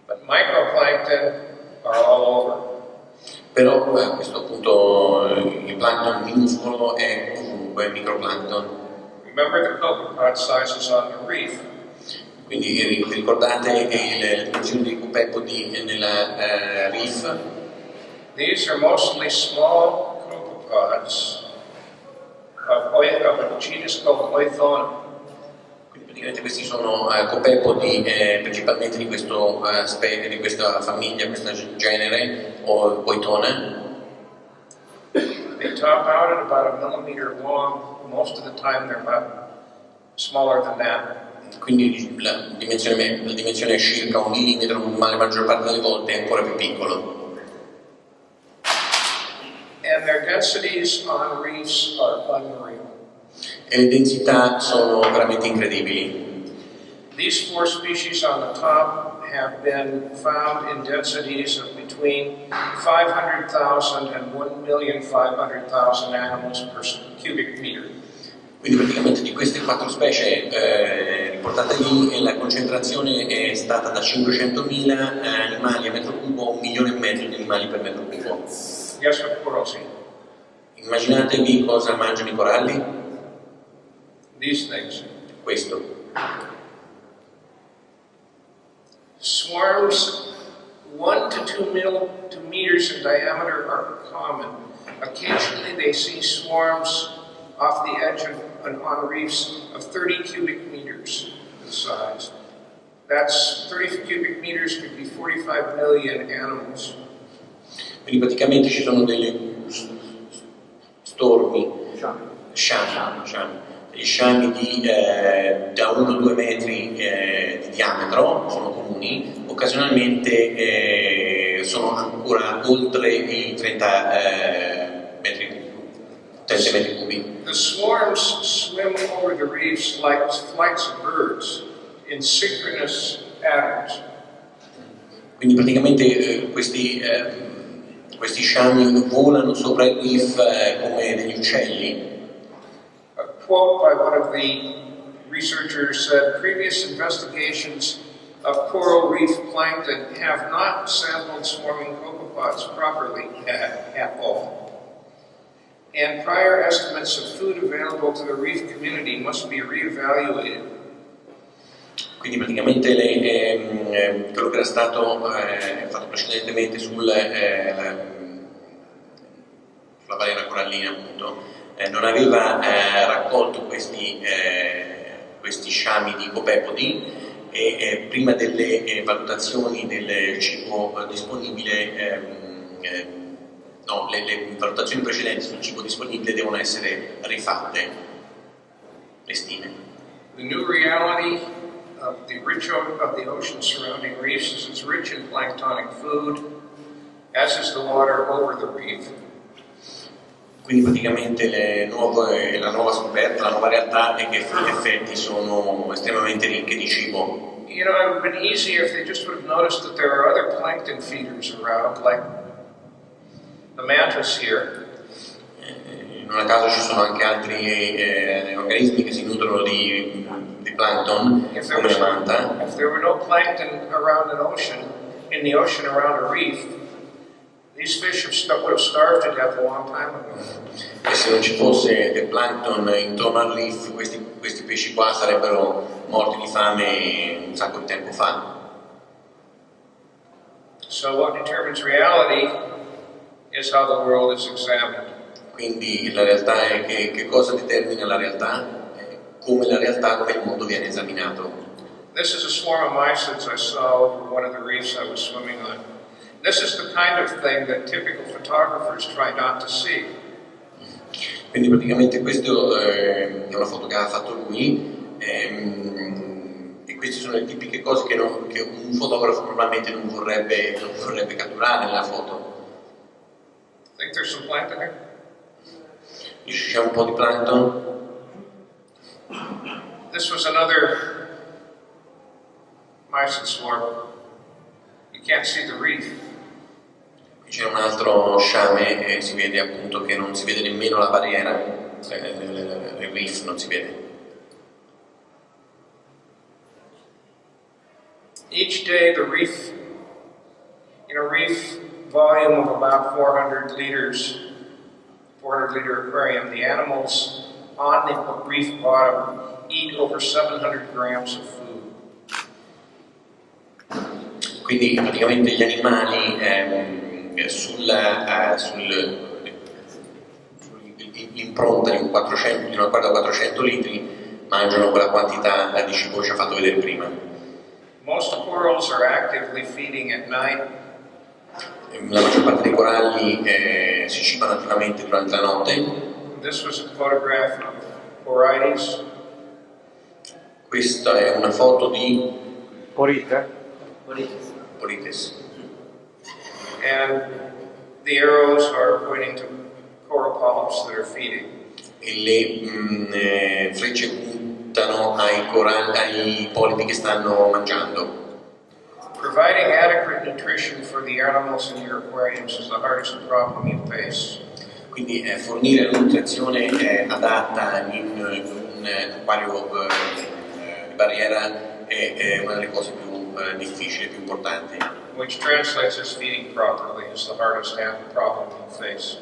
But microplankton are all over. Però questo appunto il plancton minuscolo è ovunque, il microplancton. Remember the copepod sizes on the reef. Quindi ricordate le dimensioni dei copepodi nella reef? These are mostly small copepods of a genus called Oithona. Quindi praticamente questi sono copepodi principalmente di questa famiglia, questo genere, o Oithona. They top out at about 1 millimeter long. Most of the time they're about smaller than that. Quindi la dimensione è circa 1 millimetro, ma la maggior parte delle volte è ancora più piccolo. And their densities on reefs are unreal. E le densità sono veramente incredibili. These 4 species on the top have been found in densities of between 500,000 and 1,500,000 animals per cubic meter. Quindi praticamente di queste 4 specie riportate lì la concentrazione è stata da 500.000 animali a metro cubo a 1,5 milioni di animali per metro cubo. Guess what corals eat? Immaginatevi cosa mangiano i coralli? These things. Questo. Swarms 1 to 2 meters in diameter are common. Occasionally they see swarms off the edge on reefs of 30 cubic meters in size. That's 30 cubic meters could be 45 million animals. Quindi praticamente ci sono delle Gli sciami da 1-2 metri di diametro sono comuni, occasionalmente sono ancora oltre i 30 metri cubi. The swarms swim over the reefs like flights of birds in synchronous patterns. Quindi praticamente questi sciami volano sopra il reef come degli uccelli. A quote by one of the researchers said, "Previous investigations of coral reef plankton have not sampled swarming copepods properly at all. And prior estimates of food available to the reef community must be reevaluated." Quindi praticamente quello che era stato fatto precedentemente sulla balena corallina, appunto, non aveva raccolto questi sciami di copepodi e prima delle valutazioni del cibo disponibile, le valutazioni precedenti sul cibo disponibile devono essere rifatte, le stime. The new reality of the ocean surrounding reefs is it's rich in planktonic food, as is the water over the reef. Quindi praticamente la nuova scoperta, la nuova realtà è che in effetti sono estremamente ricche di cibo. You know, it would have been easier if they just would have noticed that there are other plankton feeders around, like the mantis here. Non a caso ci sono anche altri organismi che si nutrono di plankton, come la manta. If there were no plankton around an ocean, in the ocean around a reef, these fish would have starved to death a long time ago. E se non ci fosse del plankton intorno al reef, questi pesci qua sarebbero morti di fame un sacco di tempo fa. So what determines reality is how the world is examined. Quindi la realtà è che cosa determina la realtà, come il mondo viene esaminato. This is a swarm of mysids I saw over one of the reefs I was swimming on. This is the kind of thing that typical photographers try not to see. Quindi praticamente questo è una foto che ha fatto lui e queste sono le tipiche cose che un fotografo normalmente non vorrebbe catturare nella foto. Think there's some plankton here? C'è un po' di plankton. This was another mysid swarm. You can't see the reef. Qui c'è un altro sciame e si vede appunto che non si vede nemmeno la barriera, il reef non si vede. Each day the reef, in a reef volume of about 400 liter aquarium, the animals on the reef bottom eat over 700 grams of food. Quindi praticamente gli animali sull'impronta di una quadra da 400 litri mangiano quella quantità di cibo che ci ha fatto vedere prima. Most corals are actively feeding at night. La maggior parte dei coralli si cibano attivamente durante la notte. This was a photograph of corallis. Questa è una foto di Polites. And the arrows are pointing to coral polyps that are feeding. E le frecce puntano ai polipi che stanno mangiando. Providing adequate nutrition for the animals in your aquariums is the hardest problem you face. Quindi fornire la nutrizione adatta in un acquario di barriera è una delle cose più difficili, più importanti. Which translates as feeding properly is the hardest problem you face.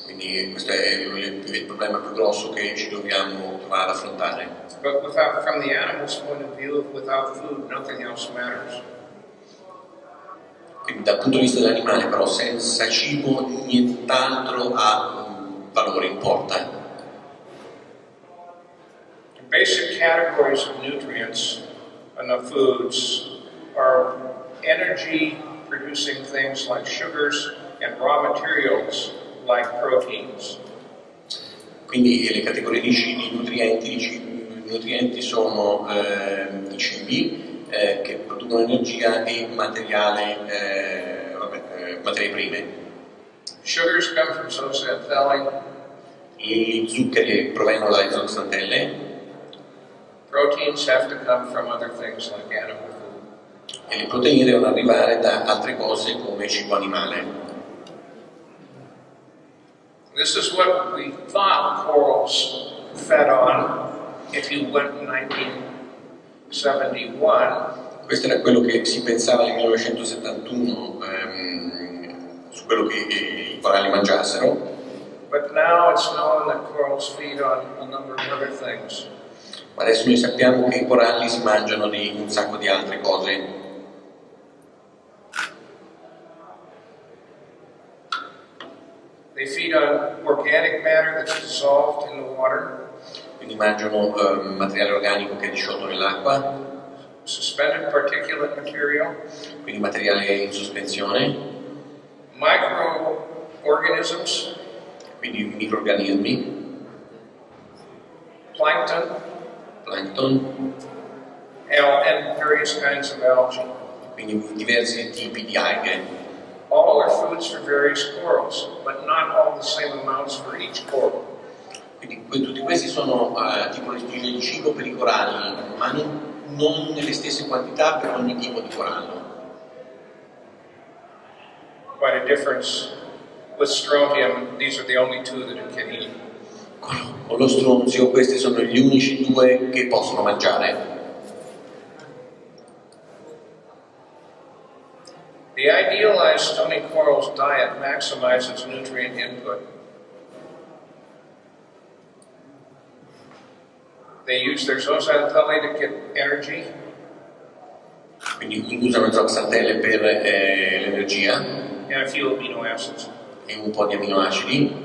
Quindi questo è il problema più grosso che ci dobbiamo trovare ad affrontare. But from the animal's point of view, without food, nothing else matters. Quindi dal punto di vista dell'animale, però, senza cibo nient'altro ha valore, importa. The basic categories of nutrients in the foods are energy-producing things like sugars and raw materials like proteins. Quindi le categorie di nutrienti sono i cibi che producono energia e materie prime. Sugars come from zooxanthellae. Gli zuccheri provengono dalle zooxanthelle Proteins have to come from other things like animal food. e le proteine devono arrivare da altre cose come cibo animale. This is what we thought corals fed on if you went in 1971. Questo era quello che si pensava nel 1971 su quello che i coralli mangiassero, But now it's known that corals feed on a number of other things. ma adesso noi sappiamo che i coralli si mangiano di un sacco di altre cose. They feed on organic matter that's dissolved in the water, Quindi mangiano materiale organico che è disciolto nell'acqua, suspended particulate material, quindi materiale in sospensione, microorganisms, quindi microrganismi, plankton, plankton, and various kinds of algae. quindi diversi tipi di alghe. All are foods for various corals, but not all the same amounts for each coral. Quindi tutti questi sono tipologie di cibo per i coralli, ma non nelle stesse quantità per ogni tipo di corallo. Quite a difference with strontium. These are the only two that it can eat. Con lo stronzio questi sono gli unici due che possono mangiare. The idealized stony coral's diet maximizes nutrient input. They use their zooxanthellae to get energy, Quindi usano le zooxanthelle per l'energia and a few amino acids. e un po' di aminoacidi.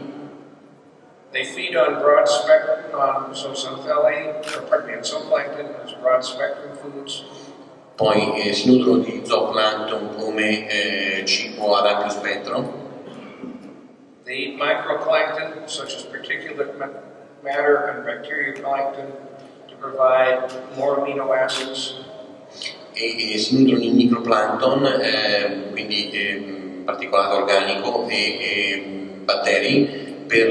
They feed on on zooxanthellae, or pardon me, on zooplankton as broad spectrum foods. Poi si nutrono di zooplancton come cibo ad ampio spettro. They eat microplankton, such as particulate matter and bacteria plankton, to provide more amino acids. E si nutrono di microplancton, quindi particolato organico e batteri per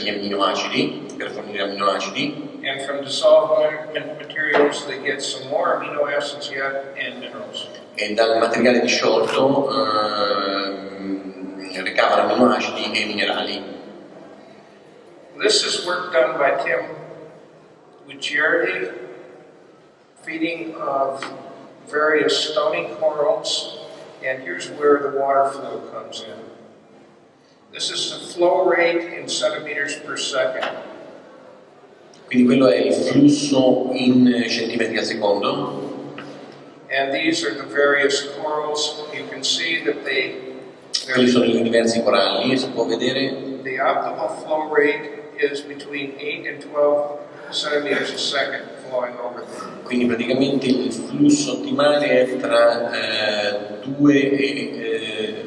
gli amminoacidi, per fornire amminoacidi. And from dissolved materials, they get some more amino acids yet and minerals. E dal materiale disciolto ricavano amminoacidi e minerali. This is work done by Tim Gutierrez, feeding of various stony corals, and here's where the water flow comes in. This is the flow rate in centimeters per second. Quindi quello è il flusso in centimetri al secondo. And these are the various corals. You can see that Quelli sono i diversi coralli, si può vedere. the optimal flow rate is between 8 and 12 centimeters a second flowing over them. Quindi praticamente il flusso ottimale è tra 2 e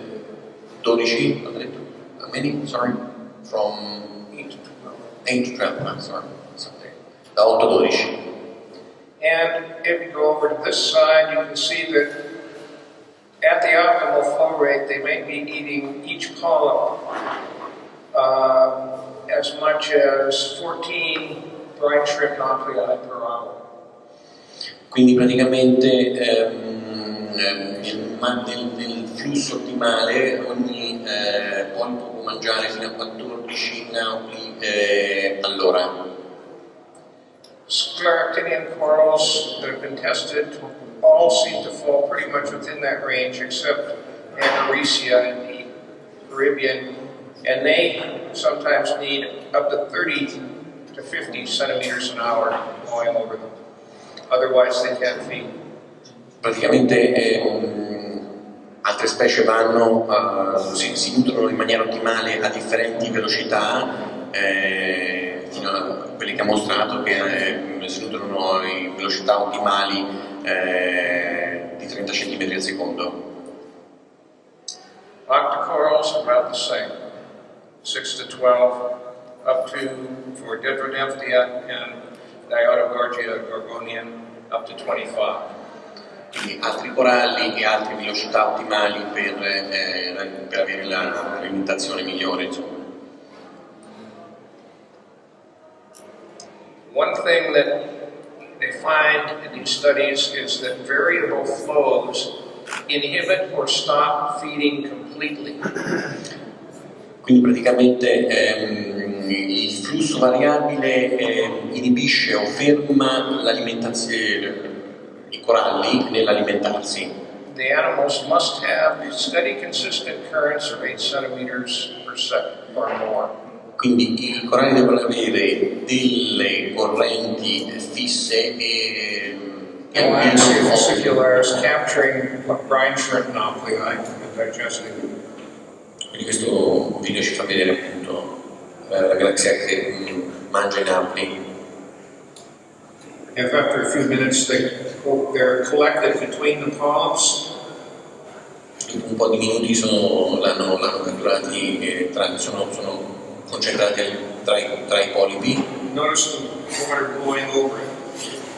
12, ho detto? How many? Sorry? From 8 to 12. 8 to 12, sorry. Da 8 a 12. And if you go over to this side, you can see that at the optimal flow rate, they may be eating each polyp as much as 14 brine shrimp nuclei per hour. Quindi praticamente nel flusso ottimale ogni polipo può mangiare fino a 14 nautili all'ora. Scleractinian corals that have been tested all seem to fall pretty much within that range, except Aneresia in the Caribbean, and they sometimes need up to 30 to 50 centimeters an hour going over them. Otherwise, they can't feed. Praticamente altre specie si nutrono in maniera ottimale a differenti velocità, fino a quelli che ha mostrato che si nutrono in velocità ottimali di 30 cm al secondo. Octocorals about the same, 6 to 12. up to, for Dendrodeftia and Diodogorgia gorgonian, up to 25. Quindi altri coralli e altre velocità ottimali per avere l'alimentazione migliore, insomma. One thing that they find in these studies is that variable flows inhibit or stop feeding completely. Quindi praticamente il flusso variabile inibisce o ferma l'alimentazione, i coralli nell'alimentarsi. The animals must have steady, consistent currents of 8 centimeters per second or more. Quindi i coralli devono avere delle correnti fisse e Alaxia fascicularis capturing brine shrimp nuclei and digesting them. quindi questo video ci fa vedere appunto la galassia che mangia i napoli. If after a few minutes they're collected between the polyps, Dopo un po' di minuti l'hanno catturati e sono concentrati tra i polipi. notice the water going over it,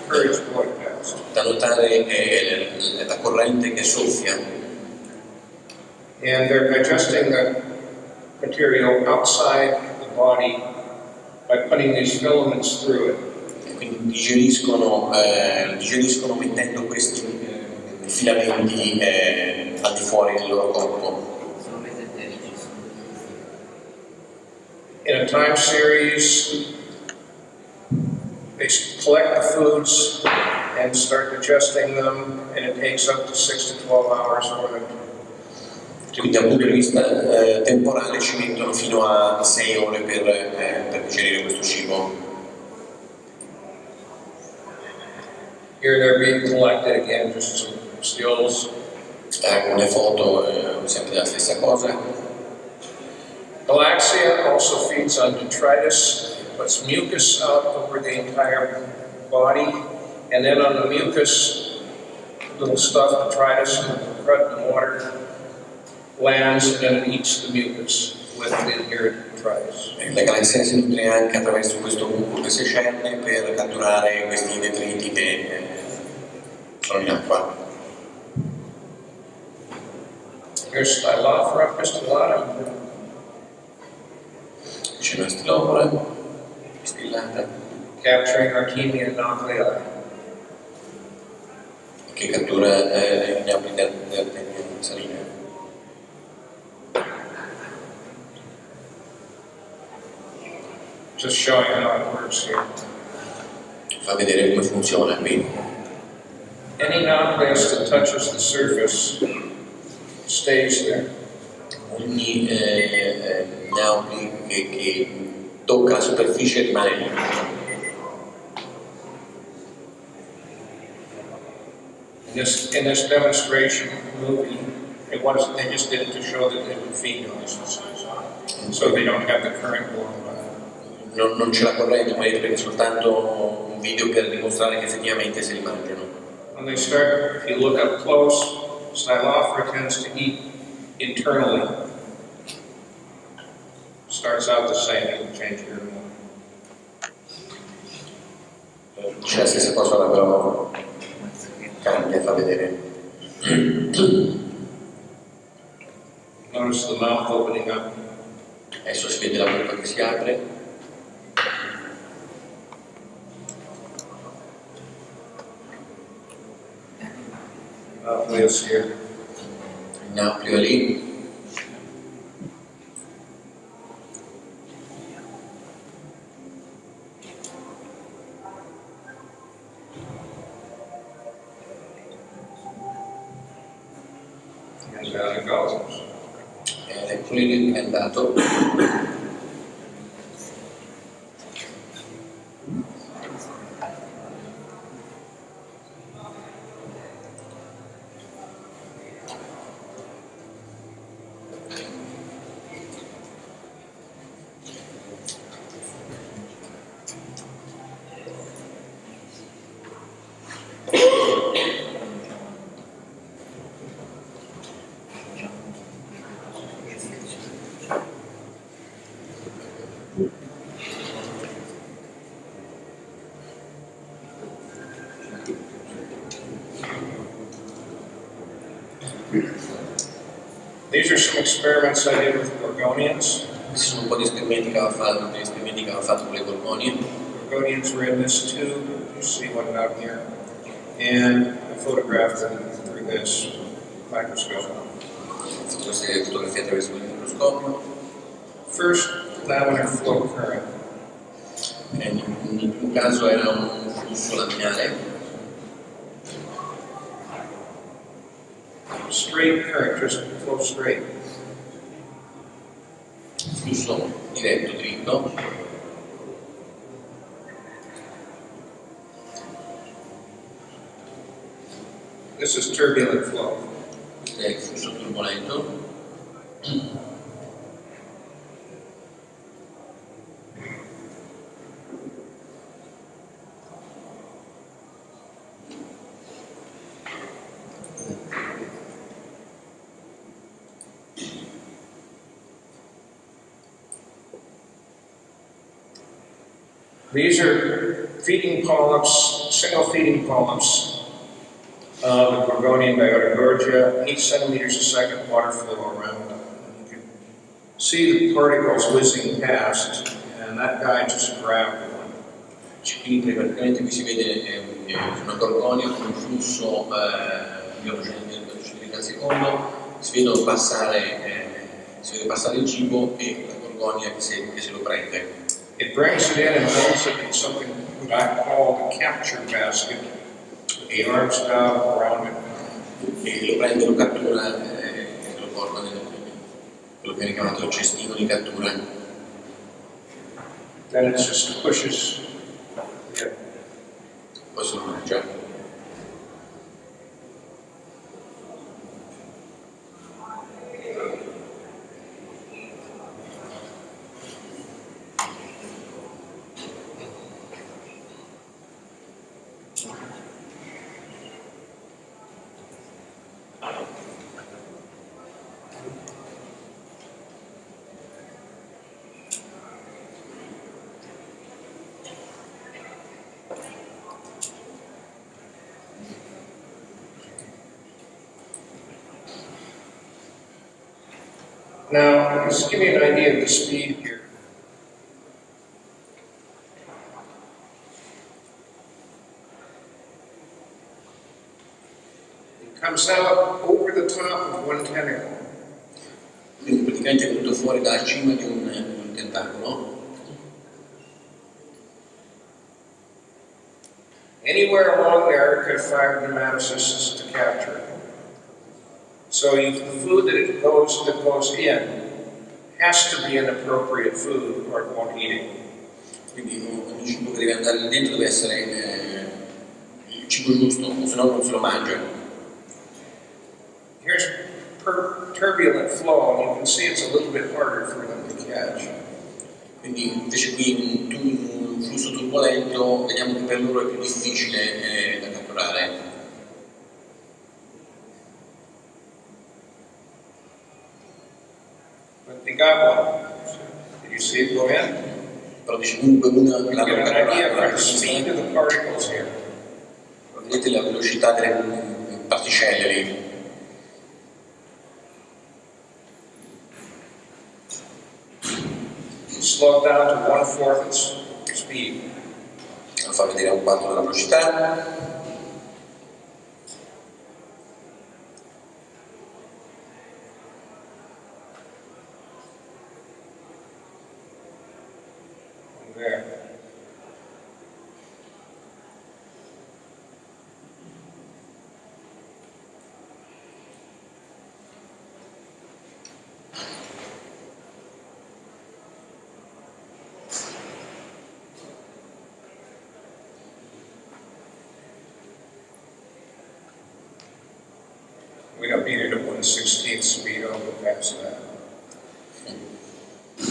currents going past. Da notare la corrente che soffia. And they're digesting the material outside the body by putting these filaments through it. E quindi digeriscono mettendo questi filamenti al di fuori del loro corpo. In a time series, they collect the foods and start digesting them, and it takes up to 6 to 12 hours for them. Quindi dal punto di vista temporale ci mettono fino a 6 ore per digerire questo cibo. Here they're being collected again, just some stills. Con le foto sempre la stessa cosa. Galaxia also feeds on detritus, puts mucus out over the entire body, and then on the mucus, little stuff, detritus, and crud in the water, lands and then it eats the mucus with the inherent detritus. La galassia si nutre anche attraverso questo muco che si scende per catturare questi detriti che sono in acqua. Here's Stylophora pistillata, C'è una stilopora stillata capturing Artemia nuclei. che cattura gli napoli di Artemia salina. Just showing how it works here. Fa vedere come funziona qui. Any nucleus that touches the surface stays there. Ogni naupli che tocca la superficie rimane lì. In this demonstration movie, they just did it to show that they would feed on this, so they don't have the current going by. Non c'è la corrente, come vedete, perché è soltanto un video per dimostrare che effettivamente se li mangiano. When they start, if you look up close, Stylophora tends to eat internally. Starts out the same, doesn't change here anymore. C'è la stessa cosa, però cambia, fa vedere. Notice the mouth opening up. Adesso si vede la bocca che si apre. Nucleus here. Il nauplio lì. And down it goes. Ecco lì è andato. These are some experiments I did with gorgonians. Questi sono un po' di esperimenti che aveva fatto con le gorgonie. Gorgonians were in this tube, you see one down here, and I photographed them through this microscope. Ho fatto queste fotografie attraverso il microscopio. First, laminar flow current. Nel primo caso era un flusso laminare. Straight current, just flow straight. Flusso diretto, dritto. This is turbulent flow. Questo è il flusso turbolento. These are feeding polyps, single feeding polyps of the gorgonian Biotogorgia, 8 centimeters a second water flow around them. You can see the particles whizzing past, and that guy just grabbed one. Praticamente qui si vede una gorgonia con un flusso di 8 cm al secondo, si vede passare il cibo e la gorgonia che se lo prende. It brings it in and holds it in something I call the capture basket. The arms down around it. E lo prende, lo cattura e lo porta nel quello che viene chiamato il cestino di cattura. Then it just pushes it. Poi se lo mangia. Now, just to give you an idea of the speed here. It comes out over the top of one tentacle. Quindi praticamente è venuto fuori dalla cima di un tentacolo. Anywhere along there, it could have fired nematocysts to capture it. So the food that goes in has to be an appropriate food or it won't eat it. Quindi ogni cibo che deve andare lì dentro deve essere il cibo giusto, o se no non se lo mangia. Here's turbulent flow, and you can see it's a little bit harder for them to catch. Quindi invece qui in un flusso turbolento vediamo che per loro è più difficile da catturare. But they got one. Did you see it go in? Però dice comunque una You l'hanno get an idea catturata. of the speed of the particles here. Vedete la velocità delle particelle lì. Slow it down to 1/4 its speed. Lo fa vedere a un quarto della velocità. There. We don't need it at 1/16 speed, I'll go past that.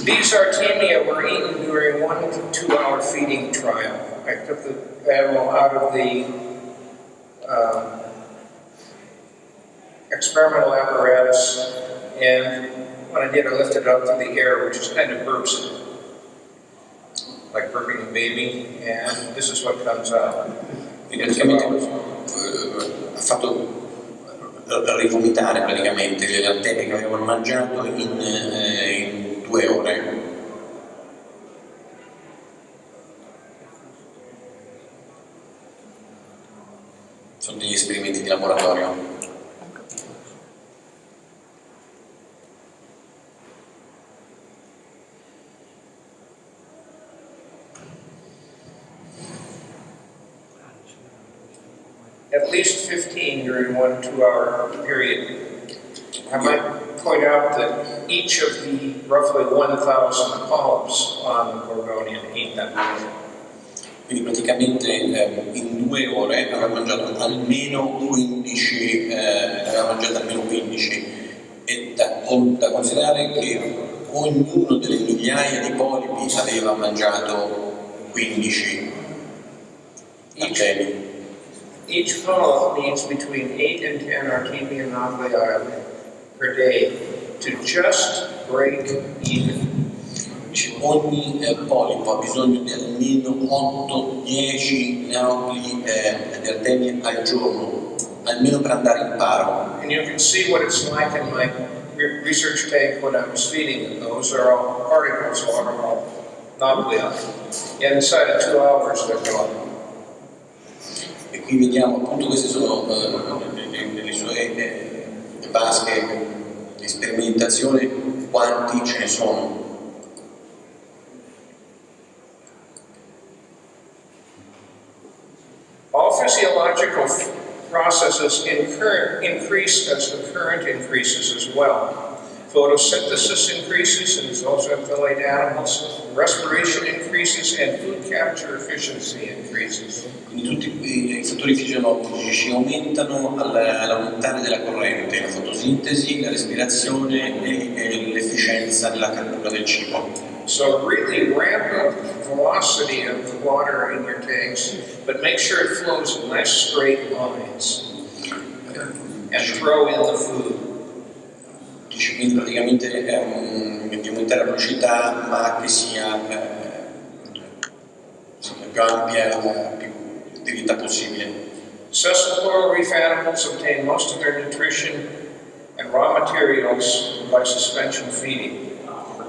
These Artemia were eaten during 1 to 2 hour feeding trial. I took the animal out of the experimental apparatus, and when I did, I lifted it up to the air, which is kind of burps it, like burping a baby, and this is what comes out. Quindi praticamente ha fatto rivomitare praticamente le arterie che avevano mangiato in 2 ore. Sono degli esperimenti di laboratorio. At least 15 during 1 2-hour period. I might point out that each of the roughly 1,000 polyps on the Gorgonian ate that meat. Quindi praticamente in 2 ore aveva mangiato almeno 15, e da considerare che ognuno delle migliaia di polipi aveva mangiato 15 artemi. Each polyp needs between 8 and 10 artemian nuclei per day to just break even. Ogni polipo ha bisogno di almeno 8-10 nuclei di artemie al giorno, almeno per andare in paro. And you can see what it's like in my research tank when I was feeding them. Those are all particles, all nuclei. Inside of 2 hours they're gone. E qui vediamo appunto queste sono le sue vasche di sperimentazione, quanti ce ne sono. All physiological processes increase as the current increases as well. Photosynthesis increases in zooxanthellate animals, respiration increases, and food capture efficiency increases. Quindi tutti i fattori fisiologici aumentano all'aumentare della corrente, la fotosintesi, la respirazione e l'efficienza nella cattura del cibo. So really ramp up the velocity of the water in your tanks, but make sure it flows in nice straight lines. And throw in the food. Quindi praticamente di aumentare la velocità, ma che sia più ampia, più attività possibile. Successful coral reef animals obtain most of their nutrition and raw materials by suspension feeding.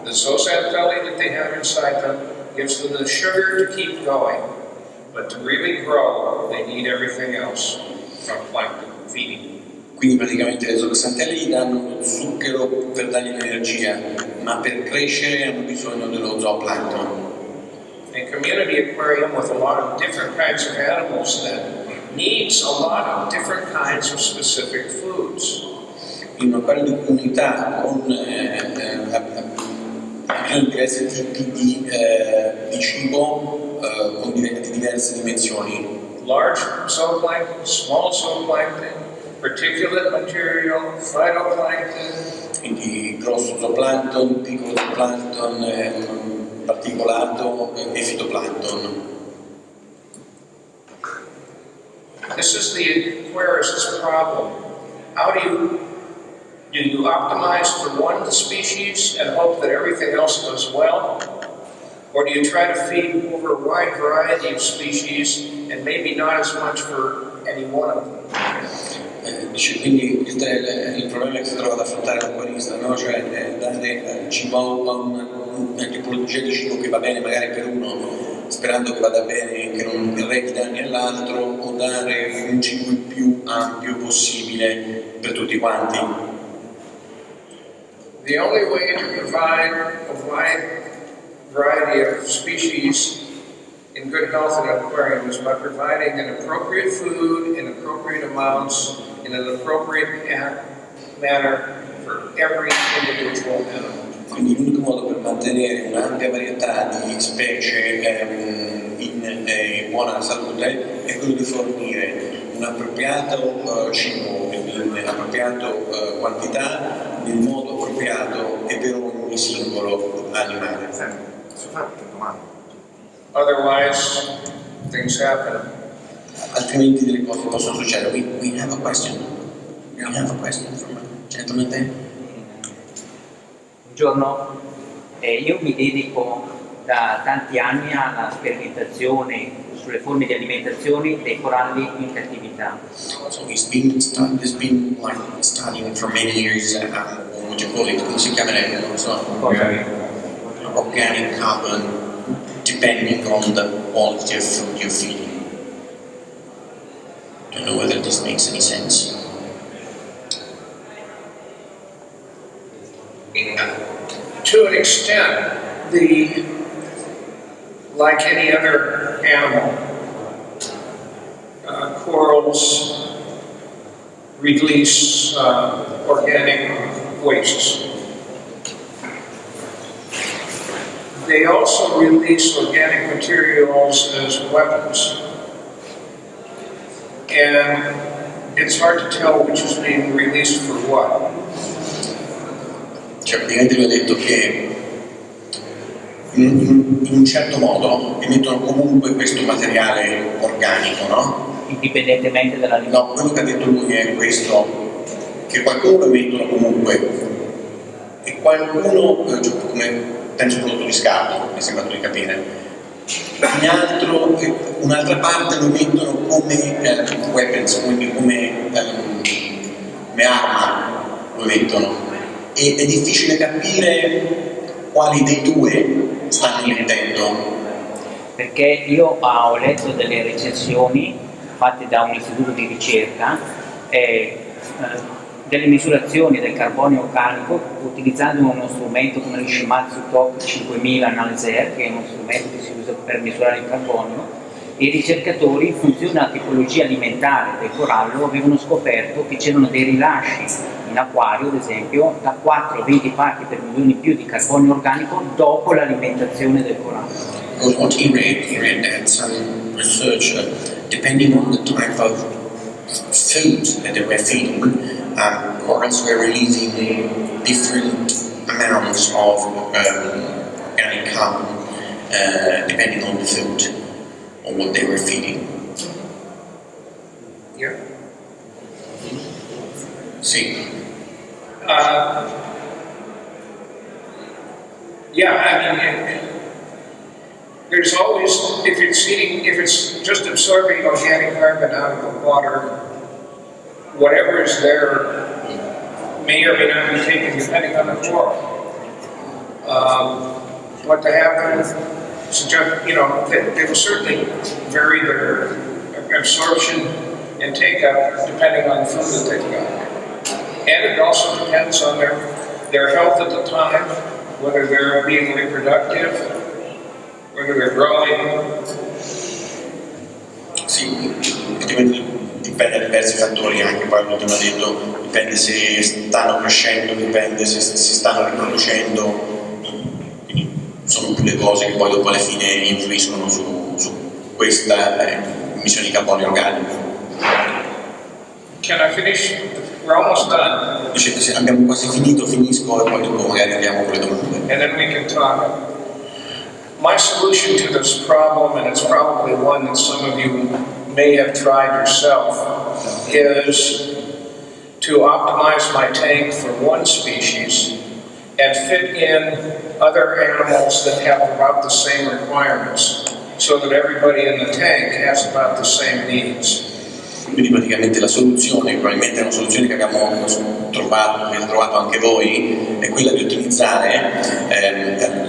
The zooxanthellae that they have inside them gives them the sugar to keep going, but to really grow, they need everything else from plankton feeding. Quindi praticamente le zooxanthelle gli danno lo zucchero per dargli l'energia, ma per crescere hanno bisogno dello zooplancton. A community aquarium with a lot of different kinds of animals then needs a lot of different kinds of specific foods. In un acquario di comunità con diversi tipi di cibo con diverse dimensioni. Large zooplankton, small zooplankton, particulate material, phytoplankton. Quindi grosso zooplancton, piccolo zooplancton, particolato e fitoplancton. This is the aquarist's problem. How do you optimize for one species and hope that everything else does well? Or do you try to feed over a wide variety of species and maybe not as much for any one of them? Quindi il problema che si trova ad affrontare l'acquarista, no? Cioè dare cibo a una tipologia di cibo che va bene magari per uno, sperando che vada bene, che non rechi danni all'altro, o dare un cibo il più ampio possibile per tutti quanti. The only way to provide a wide variety of species in good health in an aquarium is by providing an appropriate food in appropriate amounts in an appropriate manner for every individual animal. Quindi l'unico modo per mantenere un'ampia varietà di specie in buona salute è quello di fornire un appropriato cibo in appropriata quantità, nel modo appropriato e per ogni singolo animale. Otherwise, things happen. Altrimenti delle cose possono succedere. We have a question. We have a question from a gentleman there. Un giorno io mi dedico da tanti anni alla sperimentazione sulle forme di alimentazione dei coralli in cattività. So he's been studying for many years, what you call it, come si chiamerebbe? So, organic carbon, depending on the quality of food you're feeding. Don't know whether this makes any sense. To an extent, like any other animal, corals release organic wastes. They also release organic materials as weapons. And it's hard to tell which is being released for what. Cioè, praticamente vi ho detto che in un certo modo emettono comunque questo materiale organico, no? Indipendentemente dall'alimento. No, quello che ha detto lui è questo, che qualcuno lo emettono comunque e qualcuno, come penso prodotto di scarto, mi è sembrato di capire, un'altra parte lo emettono come weapons, quindi come arma lo emettono. E è difficile capire quali dei due stanno emettendo. Perché io ho letto delle recensioni fatte da un istituto di ricerca delle misurazioni del carbonio organico utilizzando uno strumento come il Shimatsu TOC 5000 Analyzer, che è uno strumento che si usa per misurare il carbonio. I ricercatori, in funzione della tipologia alimentare del corallo, avevano scoperto che c'erano dei rilasci in acquario, ad esempio, da 4 a 20 parti per milione in più di carbonio organico dopo l'alimentazione del corallo. Because what he read that some research, depending on the type of food that they were feeding, corals were releasing different amounts of organic carbon depending on the food or what they were feeding. Yeah. Sì. Yeah, I mean, there's always, if it's just absorbing organic carbon out of the water, whatever is there may or may not be taken depending on the coral. What to happen, they will certainly vary their absorption and take-up depending on the food that they've got. And it also depends on their health at the time, whether they're being reproductive, whether they're growing. Sì, dipende da diversi fattori, anche poi l'ultimo ha detto, dipende se stanno crescendo, dipende se si stanno riproducendo, quindi sono più le cose che poi dopo alla fine influiscono su questa emissione di carbonio organico. Can I finish? We're almost done. Dice, se abbiamo quasi finito, finisco e poi dopo magari andiamo con le domande. And then we can talk. My solution to this problem, and it's probably one that some of you may have tried yourself, is to optimize my tank for one species and fit in other animals that have about the same requirements, so that everybody in the tank has about the same needs. Quindi praticamente la soluzione, probabilmente è una soluzione che abbiamo trovato, avete trovato anche voi, è quella di utilizzare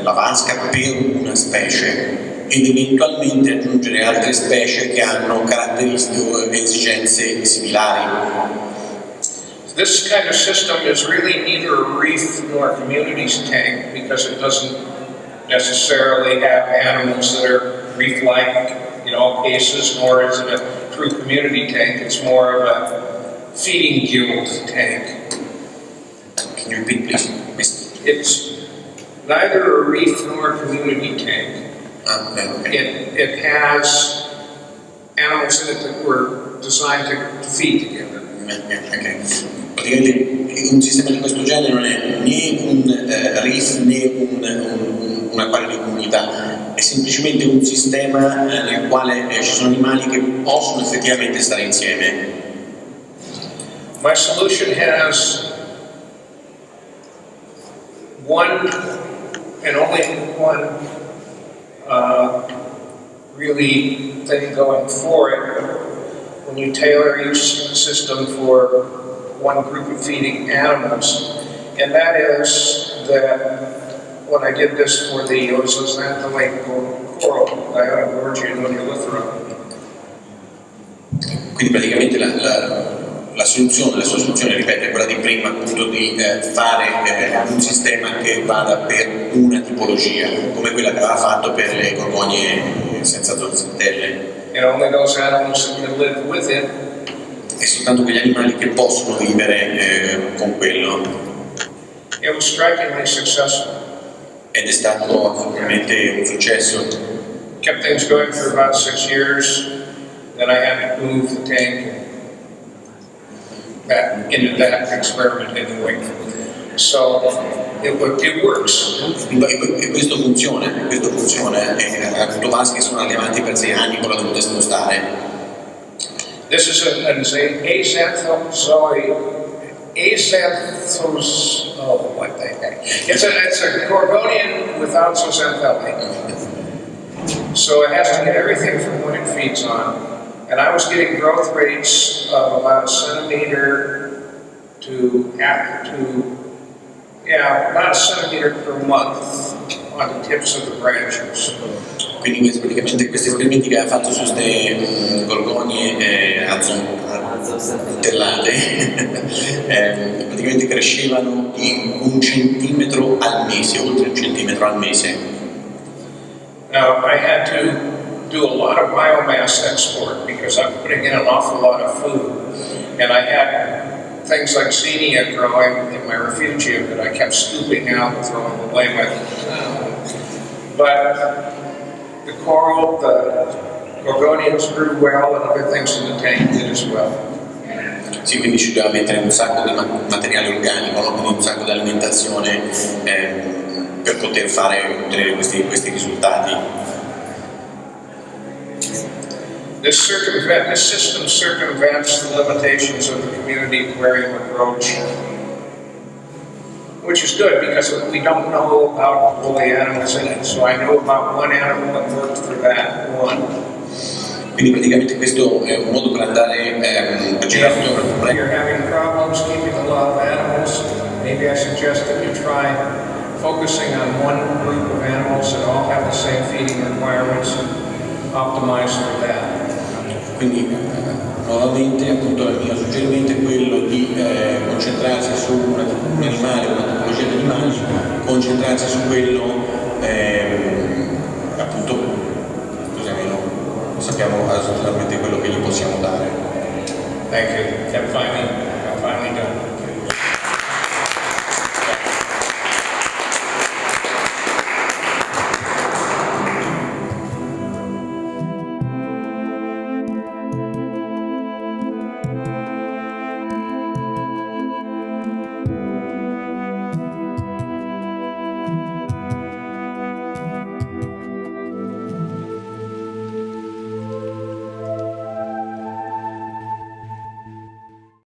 la vasca per una specie ed eventualmente aggiungere altre specie che hanno caratteristiche e esigenze similari. This kind of system is really neither a reef nor a community's tank because it doesn't necessarily have animals that are reef-like in all cases, nor is it a true community tank. It's more of a feeding guild tank. Can you repeat, please? It's neither a reef nor a community tank. Okay. It has animals in it that were designed to feed together. Okay. Praticamente un sistema di questo genere non è né un reef né un acquario di comunità, è semplicemente un sistema nel quale ci sono animali che possono effettivamente stare insieme. My solution has one and only one really thing going for it when you tailor each system for one group of feeding animals. And that is that when I did this for the Lake coral, Gorgia nodulifera. Quindi praticamente la sua soluzione, ripeto, è quella di prima, appunto di fare un sistema che vada per una tipologia, come quella che aveva fatto per le gorgogne senza zooxanthelle. And only those animals that can live with it. E soltanto quegli animali che possono vivere con quello. It was strikingly successful. Ed è stato ovviamente un successo. Kept things going for about 6 years. Then I had to move the tank back into that experiment anyway. So it works. E questo funziona. Ha avuto vasche che sono andati avanti per 6 anni, poi l'ha dovuta spostare. This is an It's a gorgonian without zooxanthellae. So it has to get everything from what it feeds on. And I was getting growth rates of about a centimeter about a centimeter per month on the tips of the branches. Quindi praticamente questi esperimenti che aveva fatto su queste gorgonie azzotellate praticamente crescevano di 1 centimetro al mese, oltre 1 centimetro al mese. Now I had to do a lot of biomass export because I'm putting in an awful lot of food, and I had things like xenia growing in my refugium that I kept scooping out and throwing away but the coral, the gorgonians grew well, and other things in the tank did as well. Sì, quindi ci doveva mettere un sacco di materiale organico, no? Quindi un sacco di alimentazione per poter ottenere questi risultati. This system circumvents the limitations of the community aquarium approach, which is good because we don't know about all the animals in it. So I know about one animal that worked for that one. Quindi praticamente questo è un modo per andare a girare tutto il problema. If you're having problems keeping a lot of animals, maybe I suggest that you try focusing on one group of animals that all have the same feeding requirements and optimize for that. Quindi nuovamente appunto il mio suggerimento è quello di concentrarsi su un animale, una tipologia di animali, concentrarsi su quello appunto, scusami, sappiamo assolutamente quello che gli possiamo dare. Thank you. Kept finding